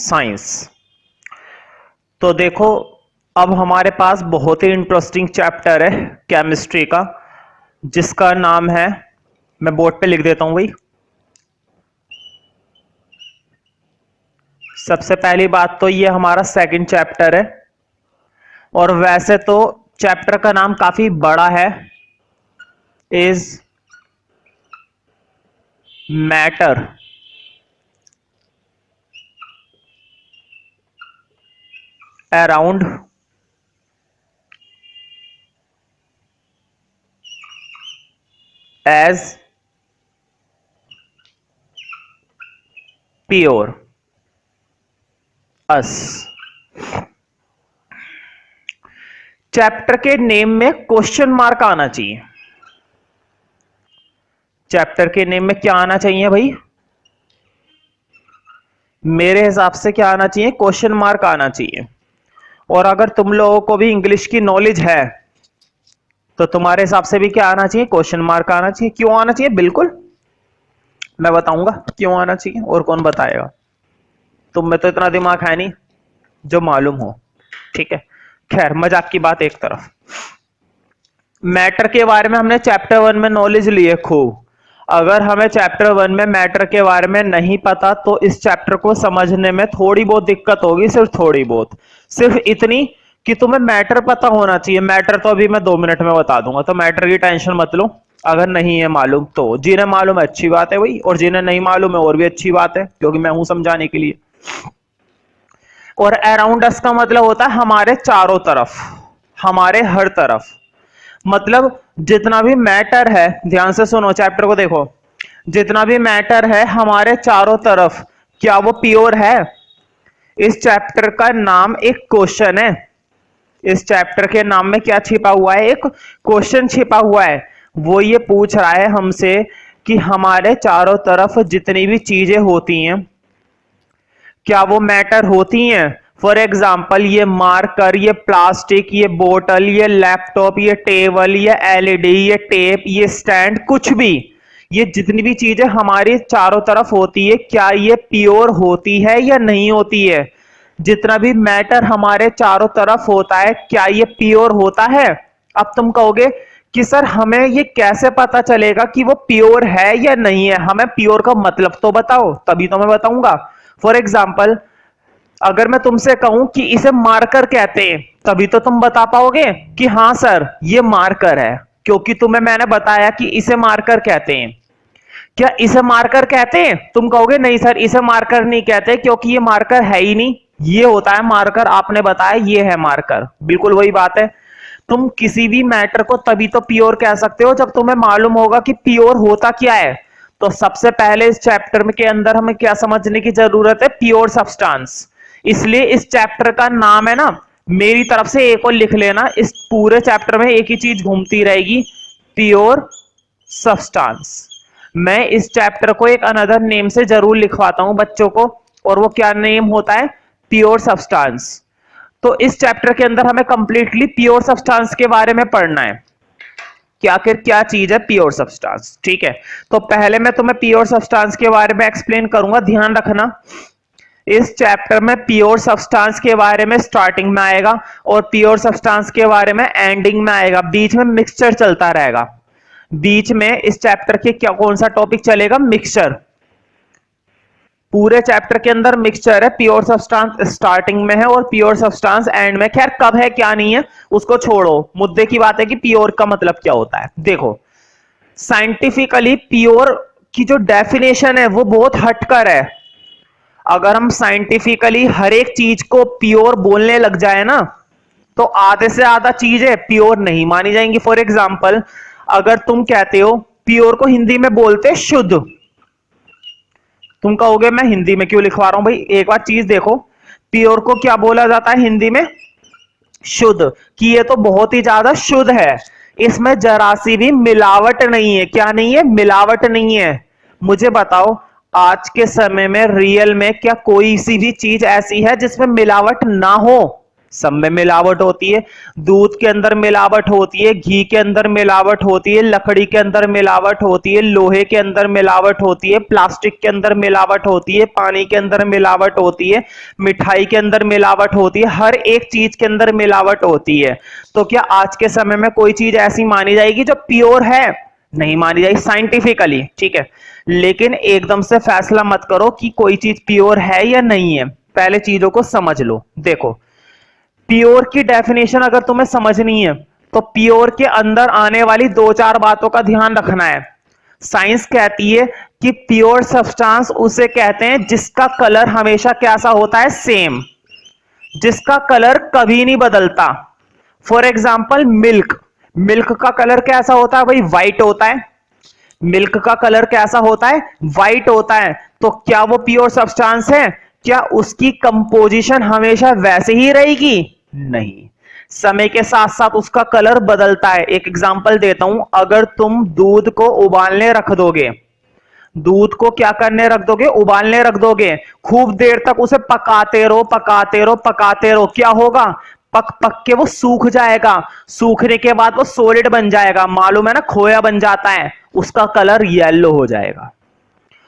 Science. तो देखो, अब हमारे पास बहुत ही इंटरेस्टिंग चैप्टर है केमिस्ट्री का, जिसका नाम है, मैं बोर्ड पे लिख देता हूं भाई। सबसे पहली बात तो ये हमारा सेकंड चैप्टर है, और वैसे तो चैप्टर का नाम काफी बड़ा है, is matter around as pure us. Chapter के नेम में क्वेश्चन मार्क आना चाहिए। चैप्टर के नेम में क्या आना चाहिए भाई? मेरे हिसाब से क्या आना चाहिए? क्वेश्चन मार्क आना चाहिए। और अगर तुम लोगों को भी इंग्लिश की नॉलेज है तो तुम्हारे हिसाब से भी क्या आना चाहिए? क्वेश्चन मार्क आना चाहिए। क्यों आना चाहिए? बिल्कुल मैं बताऊंगा क्यों आना चाहिए, और कौन बताएगा? तुम में तो इतना दिमाग है नहीं जो मालूम हो, ठीक है। खैर, मजाक की बात एक तरफ। मैटर के बारे में हमने चैप्टर 1 में नॉलेज ली है खूब। अगर हमें चैप्टर 1 में मैटर के बारे में नहीं पता तो इस चैप्टर को समझने में थोड़ी बहुत दिक्कत होगी, सिर्फ थोड़ी बहुत, सिर्फ इतनी कि तुम्हें मैटर पता होना चाहिए। मैटर तो अभी मैं 2 मिनट में बता दूंगा, तो मैटर की टेंशन मत लो। अगर नहीं है मालूम तो, जिन्हें मालूम है अच्छी बात है भाई, और जिन्हें नहीं मालूम है और भी अच्छी बात है, क्योंकि मैं हूं समझाने के लिए। और अराउंड अस का मतलब होता है हमारे चारों तरफ, हमारे हर तरफ। मतलब जितना भी मैटर है, ध्यान से सुनो, चैप्टर को देखो, जितना भी मैटर है हमारे चारों तरफ, क्या वो प्योर है? इस चैप्टर का नाम एक क्वेश्चन है। इस चैप्टर के नाम में क्या छिपा हुआ है? एक क्वेश्चन छिपा हुआ है। वो ये पूछ रहा है हमसे कि हमारे चारों तरफ जितनी भी चीजें होती हैं, क्या वो मैटर होती हैं? फॉर एग्जाम्पल, ये मार्कर, ये प्लास्टिक, ये बोतल, ये लैपटॉप, ये टेबल, ये एलईडी, ये टेप, ये स्टैंड, कुछ भी, ये जितनी भी चीजें हमारी चारों तरफ होती है, क्या ये प्योर होती है या नहीं होती है? जितना भी मैटर हमारे चारों तरफ होता है, क्या ये प्योर होता है? अब तुम कहोगे कि सर हमें ये कैसे पता चलेगा कि वो प्योर है या नहीं है? हमें प्योर का मतलब तो बताओ, तभी तो मैं बताऊंगा। फॉर एग्जाम्पल, अगर मैं तुमसे कहूं कि इसे मार्कर कहते हैं, तभी तो तुम बता पाओगे कि हाँ सर ये मार्कर है, क्योंकि तुम्हें मैंने बताया कि इसे मार्कर कहते हैं। क्या इसे मार्कर कहते हैं? तुम कहोगे नहीं सर इसे मार्कर नहीं कहते, क्योंकि ये मार्कर है ही नहीं, ये होता है मार्कर, आपने बताया ये है मार्कर। बिल्कुल वही बात है। तुम किसी भी मैटर को तभी तो प्योर कह सकते हो जब तुम्हें मालूम होगा कि प्योर होता क्या है। तो सबसे पहले इस चैप्टर में के अंदर हमें क्या समझने की जरूरत है? Pure substance. इसलिए इस चैप्टर का नाम है ना, मेरी तरफ से एक और लिख लेना, इस पूरे चैप्टर में एक ही चीज घूमती रहेगी, प्योर सब्सटेंस। मैं इस चैप्टर को एक अनदर नेम से जरूर लिखवाता हूं बच्चों को, और वो क्या नेम होता है? Pure substance. तो इस चैप्टर के अंदर हमें कंप्लीटली प्योर सब्सटेंस के बारे में पढ़ना है कि आखिर क्या चीज है प्योर सब्सटेंस, ठीक है। तो पहले मैं तुम्हें प्योर सब्सटेंस के बारे में एक्सप्लेन करूंगा, ध्यान रखना। इस चैप्टर में प्योर सब्सटेंस के बारे में स्टार्टिंग में आएगा, और प्योर सब्सटेंस के बारे में एंडिंग में आएगा। बीच में मिक्सचर चलता रहेगा। बीच में इस चैप्टर के क्या कौन सा टॉपिक चलेगा? मिक्सचर। पूरे चैप्टर के अंदर मिक्सचर है। प्योर सब्सटेंस स्टार्टिंग में है और प्योर सब्सटेंस एंड में। खैर कब है क्या नहीं है उसको छोड़ो, मुद्दे की बात है कि प्योर का मतलब क्या होता है। देखो, साइंटिफिकली प्योर की जो डेफिनेशन है वो बहुत हटकर है। अगर हम साइंटिफिकली हर एक चीज को प्योर बोलने लग जाए ना, तो आधे से आधा चीजें प्योर नहीं मानी जाएंगी। फॉर एग्जाम्पल, अगर तुम कहते हो, प्योर को हिंदी में बोलते शुद्ध, तुम कहोगे मैं हिंदी में क्यों लिखवा रहा हूं भाई? एक बार चीज देखो, प्योर को क्या बोला जाता है हिंदी में? शुद्ध। कि ये तो बहुत ही ज्यादा शुद्ध है, इसमें जरा सी भी मिलावट नहीं है। क्या नहीं है? मिलावट नहीं है। मुझे बताओ, आज के समय में रियल में क्या कोई सी भी चीज ऐसी है जिसमें मिलावट ना हो? सब में मिलावट होती है। दूध के अंदर मिलावट होती है, घी के अंदर मिलावट होती है, लकड़ी के अंदर मिलावट होती है, लोहे के अंदर मिलावट होती है, प्लास्टिक के अंदर मिलावट होती है, पानी के अंदर मिलावट होती है, मिठाई के अंदर मिलावट होती है, हर एक चीज के अंदर मिलावट होती है। तो क्या आज के समय में कोई चीज ऐसी मानी जाएगी जो प्योर है? नहीं मानी जाएगी साइंटिफिकली, ठीक है। लेकिन एकदम से फैसला मत करो कि कोई चीज प्योर है या नहीं है, पहले चीजों को समझ लो। देखो, प्योर की डेफिनेशन अगर तुम्हें समझनी है तो प्योर के अंदर आने वाली दो चार बातों का ध्यान रखना है। साइंस कहती है कि प्योर सब्सटेंस उसे कहते हैं जिसका कलर हमेशा कैसा होता है? सेम, जिसका कलर कभी नहीं बदलता। फॉर एग्जाम्पल मिल्क, मिल्क का कलर कैसा होता है भाई? व्हाइट होता है। मिल्क का कलर कैसा होता है? व्हाइट होता है। तो क्या वो प्योर सब्सटेंस है? क्या उसकी कंपोजिशन हमेशा वैसे ही रहेगी? नहीं, समय के साथ साथ उसका कलर बदलता है। एक एग्जांपल देता हूं, अगर तुम दूध को उबालने रख दोगे, दूध को क्या करने रख दोगे? उबालने रख दोगे, खूब देर तक उसे पकाते रहो पकाते रहो पकाते रहो, क्या होगा? पक पक के वो सूख जाएगा, सूखने के बाद वो सॉलिड बन जाएगा, मालूम है ना, खोया बन जाता है, उसका कलर येलो हो जाएगा।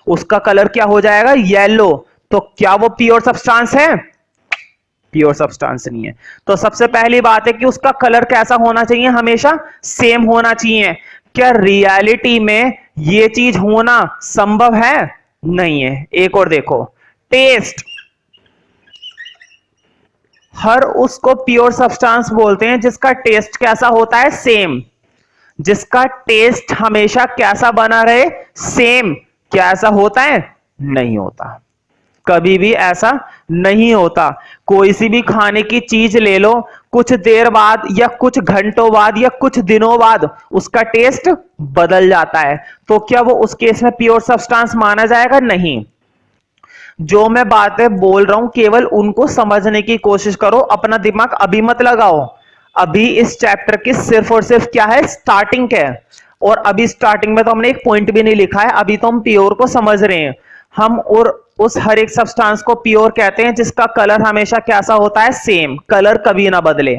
उसका कलर क्या हो जाएगा? येलो। तो क्या वो प्योर सब्सटेंस है? प्योर सब्सटेंस नहीं है। तो सबसे पहली बात है कि उसका कलर कैसा होना चाहिए? हमेशा सेम होना चाहिए। क्या रियलिटी में ये चीज होना संभव है? नहीं है। एक और देखो, टेस्ट, हर उसको प्योर सब्सटेंस बोलते हैं जिसका टेस्ट कैसा होता है? सेम, जिसका टेस्ट हमेशा कैसा बना रहे? सेम। क्या ऐसा होता है? नहीं होता, कभी भी ऐसा नहीं होता। कोई सी भी खाने की चीज ले लो, कुछ देर बाद या कुछ घंटों बाद या कुछ दिनों बाद उसका टेस्ट बदल जाता है। तो क्या वो उस केस में प्योर सब्सटेंस माना जाएगा? नहीं। जो मैं बातें बोल रहा हूं केवल उनको समझने की कोशिश करो, अपना दिमाग अभी मत लगाओ। अभी इस चैप्टर की सिर्फ और सिर्फ क्या है? स्टार्टिंग है। और अभी स्टार्टिंग में तो हमने एक पॉइंट भी नहीं लिखा है, अभी तो हम प्योर को समझ रहे हैं। हम और उस हर एक सब्सटेंस को प्योर कहते हैं जिसका कलर हमेशा कैसा होता है? सेम, कलर कभी ना बदले।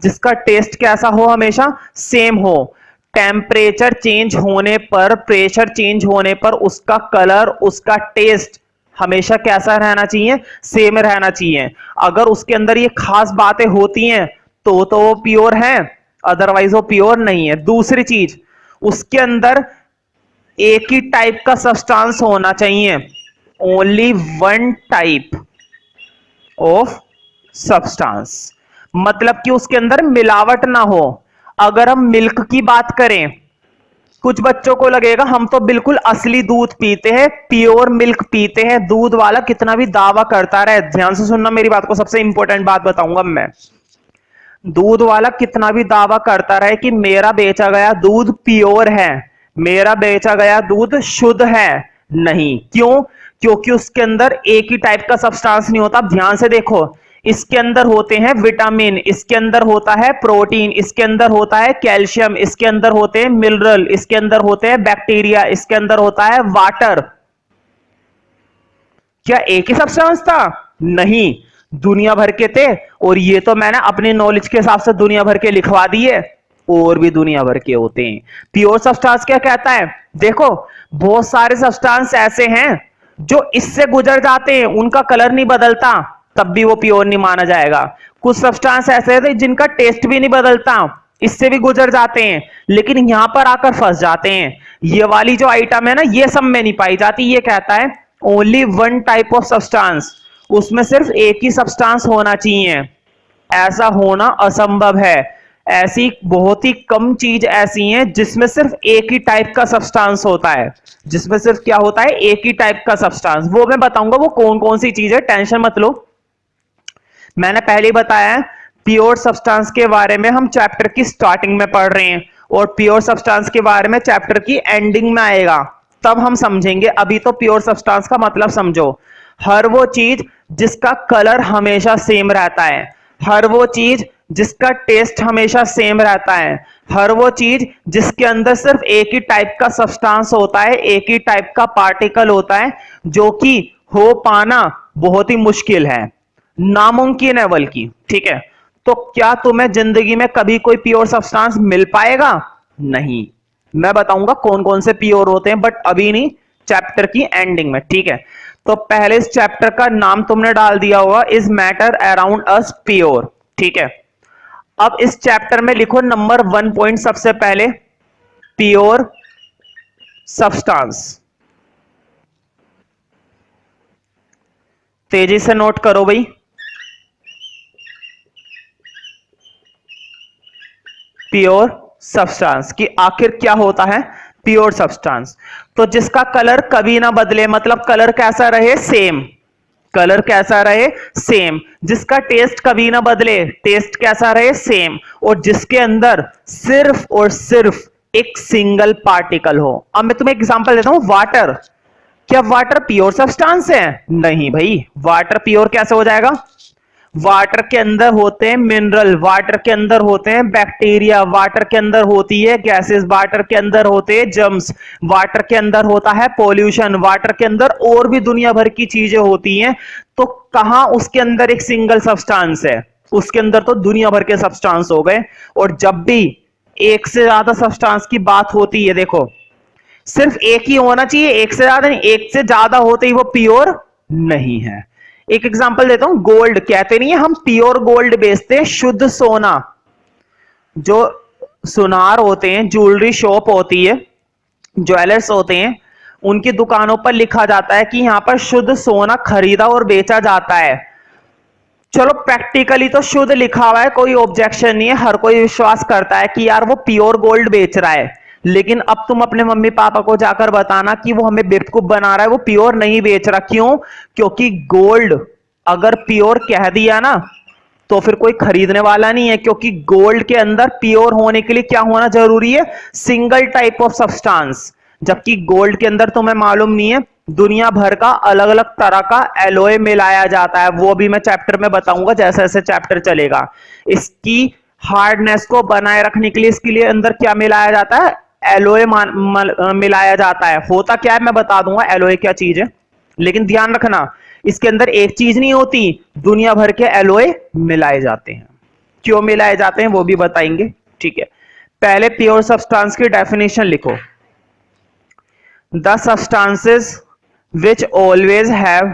जिसका टेस्ट कैसा हो? हमेशा सेम हो। टेम्परेचर चेंज होने पर, प्रेशर चेंज होने पर उसका कलर, उसका टेस्ट हमेशा कैसा रहना चाहिए? सेम रहना चाहिए। अगर उसके अंदर ये खास बातें होती हैं तो वो प्योर है, अदरवाइज वो प्योर नहीं है। दूसरी चीज, उसके अंदर एक ही टाइप का सब्सटेंस होना चाहिए, only one type of substance, मतलब कि उसके अंदर मिलावट ना हो। अगर हम मिल्क की बात करें, कुछ बच्चों को लगेगा हम तो बिल्कुल असली दूध पीते हैं, प्योर मिल्क पीते हैं, दूध वाला कितना भी दावा करता रहे। ध्यान से सुनना मेरी बात को, सबसे इंपॉर्टेंट बात बताऊंगा मैं। दूध वाला कितना भी दावा करता रहे कि मेरा बेचा गया दूध प्योर है, मेरा बेचा गया दूध शुद्ध है, नहीं। क्यों? क्योंकि उसके अंदर एक ही टाइप का सब्सटेंस नहीं होता। ध्यान से देखो, इसके अंदर होते हैं विटामिन, इसके अंदर होता है प्रोटीन, इसके अंदर होता है कैल्शियम, इसके अंदर होते हैं मिनरल, इसके अंदर होते हैं बैक्टीरिया, इसके अंदर होता है वाटर। क्या एक ही सब्सटेंस था? नहीं, दुनिया भर के थे। और ये तो मैंने अपनी नॉलेज के हिसाब से दुनिया भर के लिखवा दिए, और भी दुनिया भर के होते हैं। प्योर सब्सटेंस क्या कहता है? देखो, बहुत सारे सब्सटेंस ऐसे हैं जो इससे गुजर जाते हैं, उनका कलर नहीं बदलता, तब भी वो प्योर नहीं माना जाएगा। कुछ सब्सटेंस ऐसे हैं जिनका टेस्ट भी नहीं बदलता, इससे भी गुजर जाते हैं, लेकिन यहां पर आकर फंस जाते हैं। ये वाली जो आइटम है ना, ये सब में नहीं पाई जाती। ये कहता है only one type of substance, उसमें सिर्फ एक ही सब्सटेंस होना चाहिए। ऐसा होना असंभव है। ऐसी बहुत ही कम चीज ऐसी हैं जिसमें सिर्फ एक ही टाइप का सब्सटेंस होता है, जिसमें सिर्फ क्या होता है? एक ही टाइप का सब्सटेंस। वो मैं बताऊंगा वो कौन कौन सी चीज है, टेंशन मत लो। मैंने पहले ही बताया है, प्योर सब्सटेंस के बारे में हम चैप्टर की स्टार्टिंग में पढ़ रहे हैं, और प्योर सब्सटेंस के बारे में चैप्टर की एंडिंग में आएगा, तब हम समझेंगे। अभी तो प्योर सब्सटेंस का मतलब समझो। हर वो चीज जिसका कलर हमेशा सेम रहता है, हर वो चीज जिसका टेस्ट हमेशा सेम रहता है, हर वो चीज जिसके अंदर सिर्फ एक ही टाइप का सब्सटेंस होता है, एक ही टाइप का पार्टिकल होता है, जो कि हो पाना बहुत ही मुश्किल है, नामुमकिन है बल्कि, ठीक है। तो क्या तुम्हें जिंदगी में कभी कोई प्योर सब्सटेंस मिल पाएगा? नहीं। मैं बताऊंगा कौन कौन से प्योर होते हैं, बट अभी नहीं, चैप्टर की एंडिंग में, ठीक है। तो पहले इस चैप्टर का नाम तुमने डाल दिया होगा, is matter around us pure, ठीक है। अब इस चैप्टर में लिखो नंबर 1 पॉइंट सबसे पहले, प्योर सब्सटेंस। तेजी से नोट करो भाई। प्योर सब्सटेंस कि आखिर क्या होता है प्योर सब्सटेंस। तो जिसका कलर कभी ना बदले, मतलब कलर कैसा रहे, सेम। कलर कैसा रहे, सेम। जिसका टेस्ट कभी ना बदले, टेस्ट कैसा रहे, सेम। और जिसके अंदर सिर्फ और सिर्फ एक सिंगल पार्टिकल हो। अब मैं तुम्हें एग्जांपल देता हूं, वाटर। क्या वाटर प्योर सब्सटेंस है? नहीं भाई, वाटर प्योर कैसे हो जाएगा? वाटर के अंदर होते हैं मिनरल, वाटर के अंदर होते हैं बैक्टीरिया, वाटर के अंदर होती है गैसेस, वाटर के अंदर होते हैं जर्म्स, वाटर के अंदर होता है पॉल्यूशन, वाटर के अंदर और भी दुनिया भर की चीजें होती हैं। तो कहां उसके अंदर एक सिंगल सब्सटेंस है? उसके अंदर तो दुनिया भर के सब्सटेंस हो गए। और जब भी एक से ज्यादा सब्सटेंस की बात होती है, देखो सिर्फ एक ही होना चाहिए, एक से ज्यादा नहीं, एक से ज्यादा होते ही वो प्योर नहीं है। एक एग्जांपल देता हूं, गोल्ड, कहते नहीं है हम प्योर गोल्ड बेचते हैं, शुद्ध सोना। जो सुनार होते हैं, ज्वेलरी शॉप होती है, ज्वेलर्स होते हैं, उनकी दुकानों पर लिखा जाता है कि यहां पर शुद्ध सोना खरीदा और बेचा जाता है। चलो प्रैक्टिकली तो शुद्ध लिखा हुआ है, कोई ऑब्जेक्शन नहीं है, हर कोई विश्वास करता है कि यार वो प्योर गोल्ड बेच रहा है। लेकिन अब तुम अपने मम्मी पापा को जाकर बताना कि वो हमें बेवकूफ बना रहा है, वो प्योर नहीं बेच रहा। क्यों? क्योंकि गोल्ड अगर प्योर कह दिया ना, तो फिर कोई खरीदने वाला नहीं है। क्योंकि गोल्ड के अंदर प्योर होने के लिए क्या होना जरूरी है? Single type of substance. जबकि गोल्ड के अंदर तुम्हें मालूम नहीं है, दुनिया भर का अलग अलग तरह का एलॉय मिलाया जाता है। वो भी मैं चैप्टर में बताऊंगा जैसे जैसे चैप्टर चलेगा। इसकी हार्डनेस को बनाए रखने के लिए इसके लिए अंदर क्या मिलाया जाता है? एलॉय मिलाया जाता है। होता क्या है मैं बता दूंगा एलॉय क्या चीज है, लेकिन ध्यान रखना इसके अंदर एक चीज नहीं होती, दुनिया भर के एलॉय मिलाए जाते हैं। क्यों मिलाए जाते हैं वो भी बताएंगे, ठीक है। पहले प्योर सब्सटेंस की डेफिनेशन लिखो, the substances which always have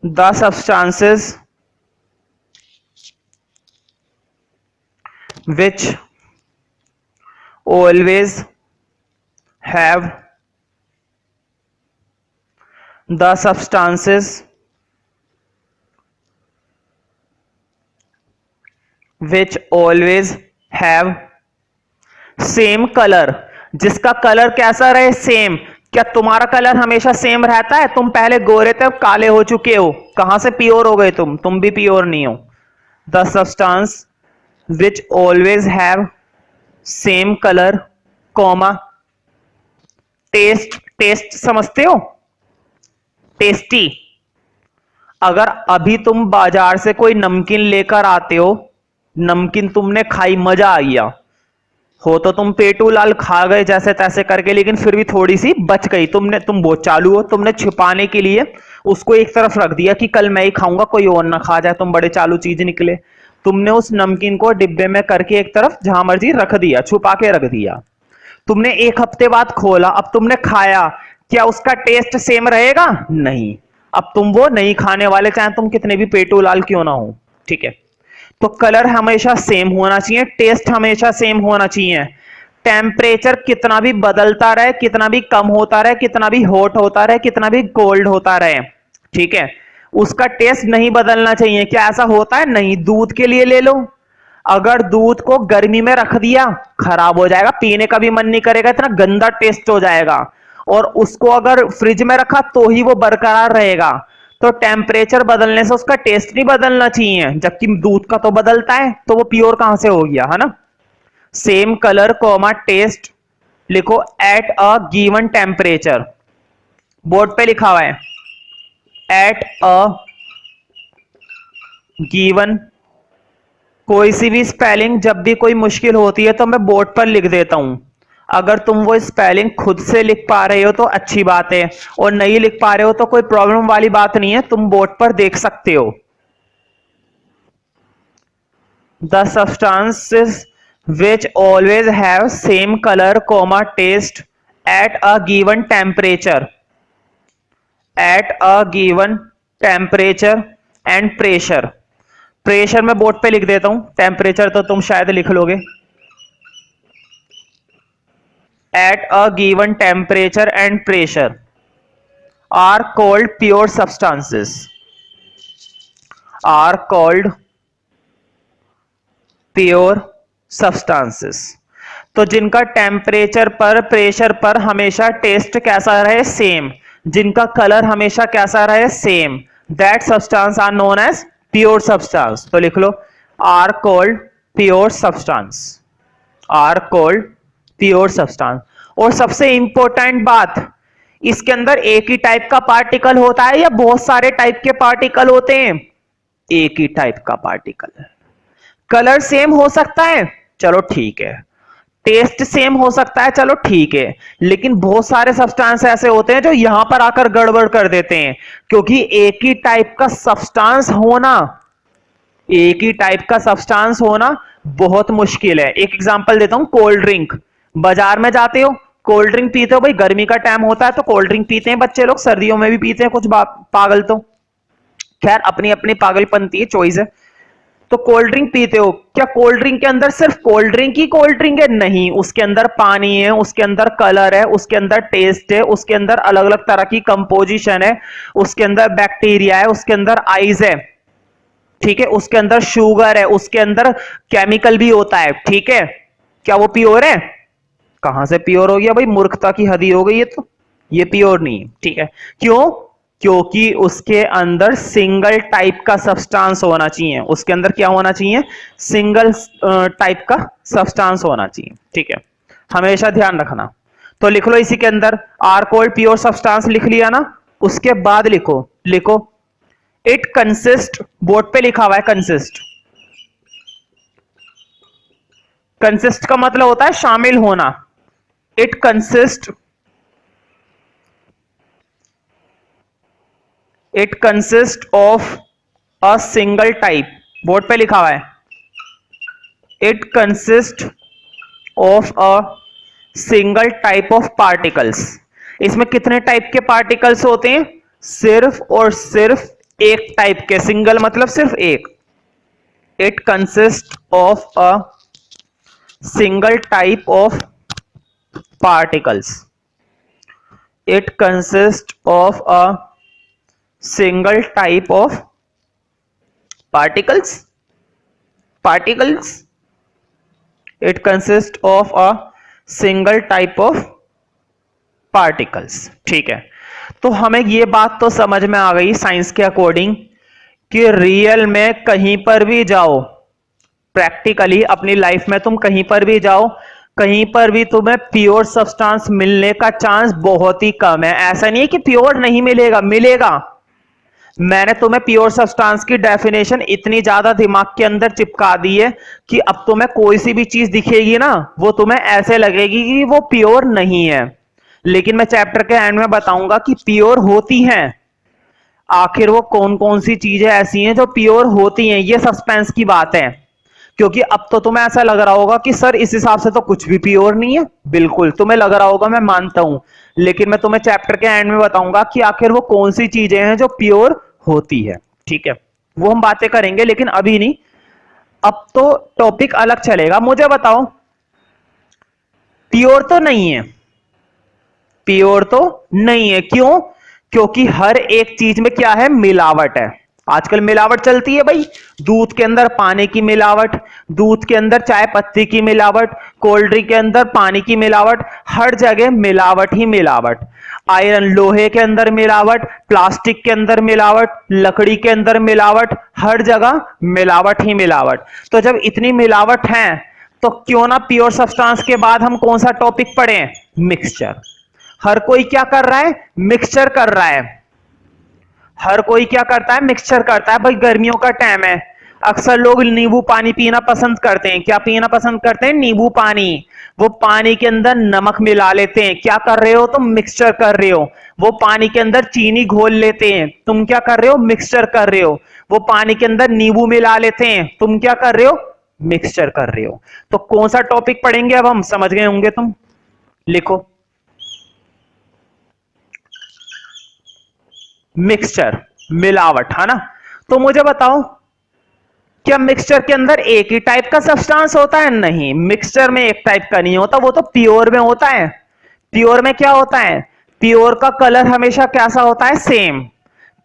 the substances which always have the substances which always have same colour. जिसका कलर कैसा रहे? सेम। क्या तुम्हारा कलर हमेशा सेम रहता है? तुम पहले गोरे थे, अब काले हो चुके हो, कहां से प्योर हो गए तुम भी प्योर नहीं हो। The substance which always have same colour comma taste. Taste समझते हो? टेस्टी। अगर अभी तुम बाजार से कोई नमकीन लेकर आते हो, नमकीन तुमने खाई, मजा आ गया हो, तो तुम पेटू लाल खा गए जैसे तैसे करके, लेकिन फिर भी थोड़ी सी बच गई। तुम बहुत चालू हो, तुमने छिपाने के लिए उसको एक तरफ रख दिया कि कल मैं ही खाऊंगा, कोई और ना खा जाए। तुम बड़े चालू चीज निकले। तुमने उस नमकीन को डिब्बे में करके एक तरफ जहां मर्जी रख दिया, छुपा के रख दिया। तुमने एक हफ्ते बाद खोला, अब तुमने खाया, क्या उसका टेस्ट सेम रहेगा? नहीं। अब तुम वो नहीं खाने वाले, चाहे तुम कितने भी पेटू लाल क्यों ना हो, ठीक है। तो कलर हमेशा सेम होना चाहिए, टेस्ट हमेशा सेम होना चाहिए। टेम्परेचर कितना भी बदलता रहे, कितना भी कम होता रहे, कितना भी हॉट होता रहे, कितना भी कोल्ड होता रहे, ठीक है, उसका टेस्ट नहीं बदलना चाहिए। क्या ऐसा होता है? नहीं। दूध के लिए ले लो, अगर दूध को गर्मी में रख दिया खराब हो जाएगा, पीने का भी मन नहीं करेगा, इतना गंदा टेस्ट हो जाएगा। और उसको अगर फ्रिज में रखा तो ही वो बरकरार रहेगा। तो टेम्परेचर बदलने से उसका टेस्ट नहीं बदलना चाहिए, जबकि दूध का तो बदलता है, तो वो प्योर कहां से हो गया, है ना। सेम कलर कॉमा टेस्ट लिखो eight a given temperature. Board पे लिखा हुआ है एट अ गिवन। कोई सी भी स्पेलिंग जब भी कोई मुश्किल होती है तो मैं बोर्ड पर लिख देता हूं। अगर तुम वो स्पेलिंग खुद से लिख पा रहे हो तो अच्छी बात है, और नहीं लिख पा रहे हो तो कोई प्रॉब्लम वाली बात नहीं है, तुम बोर्ड पर देख सकते हो। The substances which always have same color comma taste at a given temperature and pressure। Pressure मैं बोर्ड पे लिख देता हूं, टेम्परेचर तो तुम शायद लिख लोगे। At a given temperature and pressure are called pure substances, are called pure substances. तो जिनका टेम्परेचर पर, प्रेशर पर हमेशा टेस्ट कैसा रहे, सेम, जिनका कलर हमेशा कैसा रहे, same, that substance are known as pure substance. तो लिख लो are called pure substance, are called pure substance. और सबसे इंपॉर्टेंट बात, इसके अंदर एक ही टाइप का पार्टिकल होता है या बहुत सारे टाइप के पार्टिकल होते हैं? एक ही टाइप का पार्टिकल। कलर सेम हो सकता है, चलो ठीक है, टेस्ट सेम हो सकता है, चलो ठीक है, लेकिन बहुत सारे सब्सटेंस ऐसे होते हैं जो यहां पर आकर गड़बड़ कर देते हैं, क्योंकि एक ही टाइप का सब्सटेंस होना, एक ही टाइप का सब्सटेंस होना बहुत मुश्किल है। एक एग्जांपल देता हूं, कोल्ड ड्रिंक। बाजार में जाते हो, कोल्ड ड्रिंक पीते हो, भाई गर्मी का टाइम होता है तो कोल्ड ड्रिंक पीते हैं बच्चे लोग, सर्दियों में भी पीते हैं कुछ पागल, तो खैर अपनी अपनी पागलपंती है, चॉइस है। तो कोल्ड ड्रिंक पीते हो, क्या कोल्ड ड्रिंक के अंदर सिर्फ कोल्ड ड्रिंक ही कोल्ड ड्रिंक है? नहीं, उसके अंदर पानी है, उसके अंदर कलर है, उसके अंदर टेस्ट है, उसके अंदर अलग अलग तरह की कंपोजिशन है, उसके अंदर बैक्टीरिया है, उसके अंदर आइस है, ठीक है, उसके अंदर शुगर है, उसके अंदर केमिकल भी होता है, ठीक है। क्या वो प्योर है? कहां से प्योर हो गया भाई, मूर्खता की हद ही हो गई है, तो ये प्योर नहीं है, ठीक है। क्यों? क्योंकि उसके अंदर सिंगल टाइप का सब्सटेंस होना चाहिए, उसके अंदर क्या होना चाहिए, सिंगल टाइप का सब्सटेंस होना चाहिए, ठीक है, हमेशा ध्यान रखना। तो लिख लो इसी के अंदर आर कॉल्ड प्योर सब्सटेंस, लिख लिया ना। उसके बाद लिखो, लिखो इट कंसिस्ट, बोर्ड पे लिखा हुआ है कंसिस्ट, कंसिस्ट का मतलब होता है शामिल होना। It consist, it consist of a single type, board पे लिखा हुआ है it consist of a single type of particles. इसमें कितने टाइप के पार्टिकल्स होते हैं? सिर्फ और सिर्फ एक टाइप के, सिंगल मतलब सिर्फ एक। It consist of a single type of particles, it consist of a single type of particles, particles, it consist of a single type of particles, ठीक है। तो हमें ये बात तो समझ में आ गई साइंस के अकॉर्डिंग कि रियल में कहीं पर भी जाओ, प्रैक्टिकली अपनी लाइफ में तुम कहीं पर भी जाओ, कहीं पर भी तुम्हें प्योर सब्सटेंस मिलने का चांस बहुत ही कम है। ऐसा नहीं है कि प्योर नहीं मिलेगा, मिलेगा। मैंने तुम्हें प्योर सब्सटेंस की डेफिनेशन इतनी ज्यादा दिमाग के अंदर चिपका दी है कि अब तुम्हें कोई सी भी चीज दिखेगी ना, वो तुम्हें ऐसे लगेगी कि वो प्योर नहीं है, लेकिन मैं चैप्टर के एंड में बताऊंगा कि प्योर होती हैं। आखिर वो कौन कौन सी चीजें ऐसी हैं जो प्योर होती हैं, ये सस्पेंस की बात है। क्योंकि अब तो तुम्हें ऐसा लग रहा होगा कि सर इस हिसाब से तो कुछ भी प्योर नहीं है, बिल्कुल तुम्हें लग रहा होगा, मैं मानता हूं, लेकिन मैं तुम्हें चैप्टर के एंड में बताऊंगा कि आखिर वो कौन सी चीजें हैं जो प्योर होती है, ठीक है। वो हम बातें करेंगे, लेकिन अभी नहीं, अब तो टॉपिक अलग चलेगा। मुझे बताओ, प्योर तो नहीं है, प्योर तो नहीं है, क्यों? क्योंकि हर एक चीज में क्या है, मिलावट है। आजकल मिलावट चलती है भाई, दूध के अंदर पानी की मिलावट, दूध के अंदर चाय पत्ती की मिलावट, कोल्ड ड्रिंक के अंदर पानी की मिलावट, हर जगह मिलावट ही मिलावट। आयरन, लोहे के अंदर मिलावट, प्लास्टिक के अंदर मिलावट, लकड़ी के अंदर मिलावट, हर जगह मिलावट ही मिलावट। तो जब इतनी मिलावट है तो क्यों ना प्योर सब्सटेंस के बाद हम कौन सा टॉपिक पढ़ें, मिक्सचर। हर कोई क्या कर रहा है, मिक्सचर कर रहा है। हर कोई क्या करता है, मिक्सचर करता है। भाई गर्मियों का टाइम है, अक्सर लोग नींबू पानी पीना पसंद करते हैं। क्या पीना पसंद करते हैं? नींबू पानी। वो पानी के अंदर नमक मिला लेते हैं। क्या कर रहे हो तुम? मिक्सचर कर रहे हो। वो पानी के अंदर चीनी घोल लेते हैं। तुम क्या कर रहे हो? मिक्सचर कर रहे हो। वो पानी के अंदर नींबू मिला लेते हैं। तुम क्या कर रहे हो? मिक्सचर कर रहे हो। तो कौन सा टॉपिक पढ़ेंगे अब हम? समझ गए होंगे तुम। लिखो, मिक्सचर, मिलावट, है ना। तो मुझे बताओ, क्या मिक्सचर के अंदर एक ही टाइप का सब्सटेंस होता है? नहीं, मिक्सचर में एक टाइप का नहीं होता, वो तो प्योर में होता है। प्योर में क्या होता है? प्योर का कलर हमेशा कैसा होता है? सेम।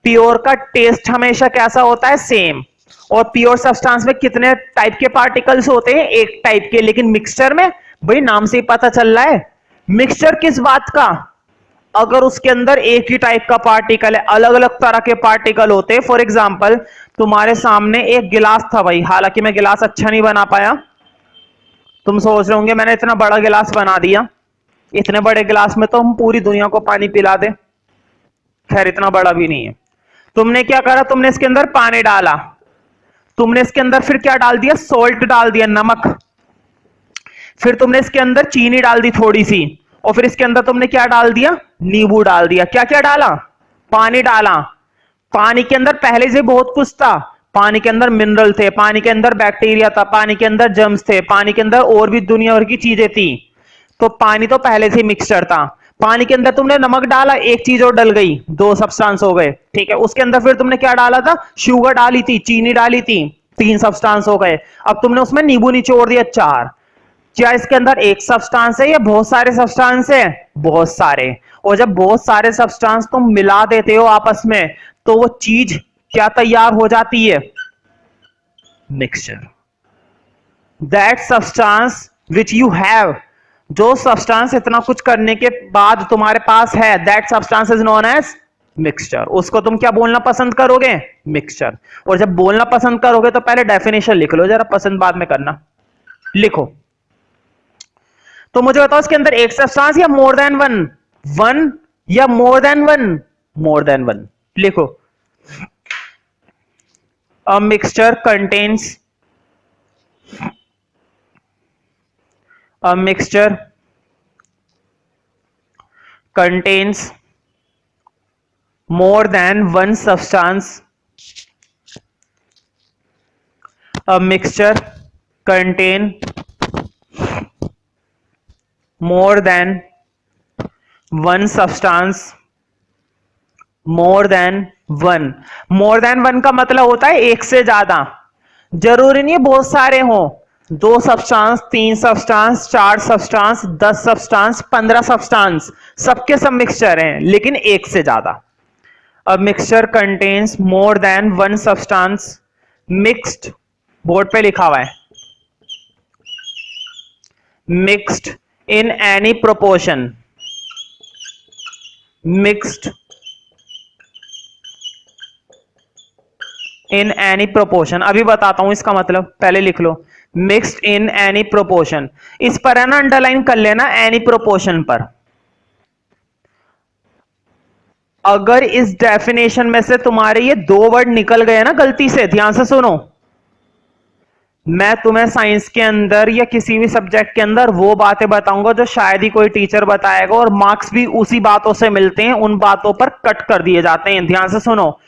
प्योर का टेस्ट हमेशा कैसा होता है? सेम। और प्योर सब्सटेंस में कितने टाइप के पार्टिकल्स होते हैं? एक टाइप के। लेकिन मिक्सचर में, भाई नाम से ही पता चल रहा है, मिक्सचर किस बात का? अगर उसके अंदर एक ही टाइप का पार्टिकल है, अलग अलग तरह के पार्टिकल होते हैं। फॉर एग्जाम्पल, तुम्हारे सामने एक गिलास था भाई, हालांकि मैं गिलास अच्छा नहीं बना पाया। तुम सोच रहे होंगे मैंने इतना बड़ा गिलास बना दिया, इतने बड़े गिलास में तो हम पूरी दुनिया को पानी पिला दे। खैर इतना बड़ा भी नहीं है। तुमने क्या करा? तुमने इसके अंदर पानी डाला। तुमने इसके अंदर फिर क्या डाल दिया? सोल्ट डाल दिया, नमक। फिर तुमने इसके अंदर चीनी डाल दी थोड़ी सी। और फिर इसके अंदर तुमने क्या डाल दिया? नींबू डाल दिया। क्या क्या डाला? पानी डाला। पानी के अंदर पहले से बहुत कुछ था। पानी के अंदर मिनरल थे, पानी के अंदर बैक्टीरिया था, पानी के अंदर जर्म्स थे, पानी के अंदर और भी दुनिया भर की चीजें थी। तो पानी तो पहले से मिक्सचर था। पानी के अंदर तुमने नमक डाला, एक चीज और डल गई, दो सब्सटेंस हो गए। ठीक है, उसके अंदर फिर तुमने क्या डाला था? शुगर डाली थी, चीनी डाली थी, तीन सब्सटेंस हो गए। अब तुमने उसमें नींबू निचोड़ दिया, चार। क्या इसके अंदर एक सब्सटेंस है या बहुत सारे सब्सटेंस है? बहुत सारे। और जब बहुत सारे सब्सटेंस तुम मिला देते हो आपस में, तो वो चीज क्या तैयार हो जाती है? Mixture. That substance which you have, जो सब्सटेंस इतना कुछ करने के बाद तुम्हारे पास है, that substance is known as mixture. उसको तुम क्या बोलना पसंद करोगे? मिक्सचर। और जब बोलना पसंद करोगे तो पहले डेफिनेशन लिख लो जरा, पसंद बाद में करना। लिखो। तो मुझे बताओ, इसके अंदर एक सब्सटेंस या मोर देन वन? वन या more than one? More than one. लिखो, a mixture contains, a mixture contains more than one substance. A mixture contain more than one substance. more than one, more than one का मतलब होता है एक से ज्यादा। जरूरी नहीं है बहुत सारे हों, दो सब्सटेंस, तीन सब्सटेंस, चार सब्सटेंस, 10 सब्सटेंस, 15 सब्सटेंस, सबके सब मिक्सचर हैं, लेकिन एक से ज्यादा। अ मिक्सचर कंटेन्स मोर than one substance mixed, board पे लिखा हुआ है, mixed in any proportion, mixed in any proportion. अभी बताता हूं इसका मतलब, पहले लिख लो, मिक्स्ड इन एनी प्रोपोर्शन। इस पर है ना अंडरलाइन कर लेना, एनी प्रोपोर्शन पर। अगर इस डेफिनेशन में से तुम्हारे ये दो वर्ड निकल गए ना गलती से, ध्यान से सुनो, मैं तुम्हें साइंस के अंदर या किसी भी सब्जेक्ट के अंदर वो बातें बताऊंगा जो शायद ही कोई टीचर बताएगा, और मार्क्स भी उसी बातों से मिलते हैं, उन बातों पर कट कर दिए जाते हैं। ध्यान से सुनो,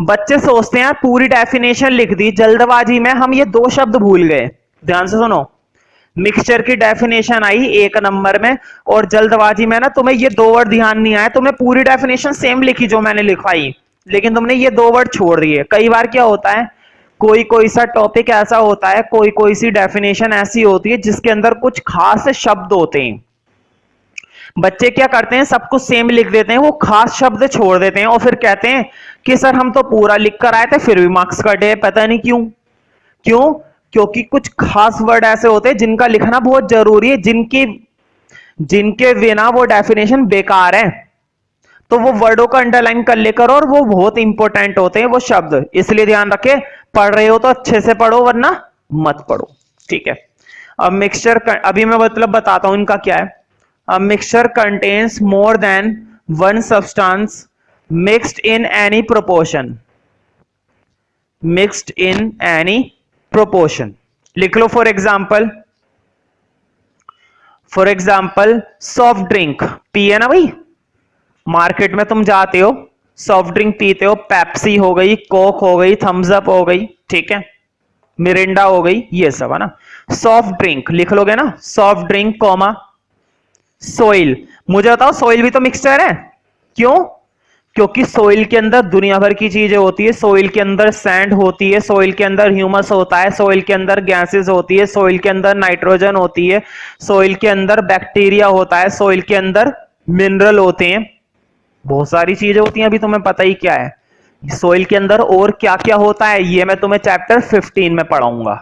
बच्चे सोचते हैं पूरी डेफिनेशन लिख दी, जल्दबाजी में हम ये दो शब्द भूल गए। ध्यान से सुनो, मिक्सचर की डेफिनेशन आई एक नंबर में, और जल्दबाजी में ना तुम्हें ये दो वर्ड ध्यान नहीं आया, तुमने पूरी डेफिनेशन सेम लिखी जो मैंने लिखवाई, लेकिन तुमने ये दो वर्ड छोड़ दिए। कई बार क्या होता है, कोई कोई सा टॉपिक ऐसा होता है, कोई कोई सी डेफिनेशन ऐसी होती है जिसके अंदर कुछ खास शब्द होते हैं, बच्चे क्या करते हैं सब कुछ सेम लिख देते हैं, वो खास शब्द छोड़ देते हैं, और फिर कहते हैं कि सर हम तो पूरा लिख कर आए थे फिर भी मार्क्स कटे, पता नहीं क्यों। क्यों? क्योंकि कुछ खास वर्ड ऐसे होते हैं जिनका लिखना बहुत जरूरी है, जिनके बिना वो डेफिनेशन बेकार है। तो वो वर्डों का अंडरलाइन कर लेकर, और वो बहुत इंपॉर्टेंट होते हैं वो शब्द, इसलिए ध्यान रखे, पढ़ रहे हो तो अच्छे से पढ़ो वरना मत पढ़ो। ठीक है, अब मिक्सचर, अभी मैं मतलब बताता हूं इनका क्या है। A mixture contains more than one substance mixed in any proportion. Mixed in any proportion. लिख लो फॉर एग्जाम्पल सॉफ्ट ड्रिंक पिए ना भाई, मार्केट में तुम जाते हो, सॉफ्ट ड्रिंक पीते हो, पेप्सी हो गई, कोक हो गई, थम्स अप हो गई, ठीक है, मिरिंडा हो गई, ये सब है ना। सॉफ्ट ड्रिंक लिख लोगे ना, सॉफ्ट ड्रिंक कॉमा सोइल। मुझे बताओ सोइल भी तो मिक्सचर है, क्यों? क्योंकि सोइल के अंदर दुनिया भर की चीजें होती है। सोइल के अंदर सैंड होती है, सोइल के अंदर ह्यूमस होता है, सोइल के अंदर गैसेस होती है, सोइल के अंदर नाइट्रोजन होती है, सोइल के अंदर बैक्टीरिया होता है, सोइल के अंदर मिनरल होते हैं, बहुत सारी चीजें होती हैं। अभी तुम्हें पता ही क्या है सोइल के अंदर और क्या क्या होता है, ये मैं तुम्हें चैप्टर 15 में पढ़ाऊंगा,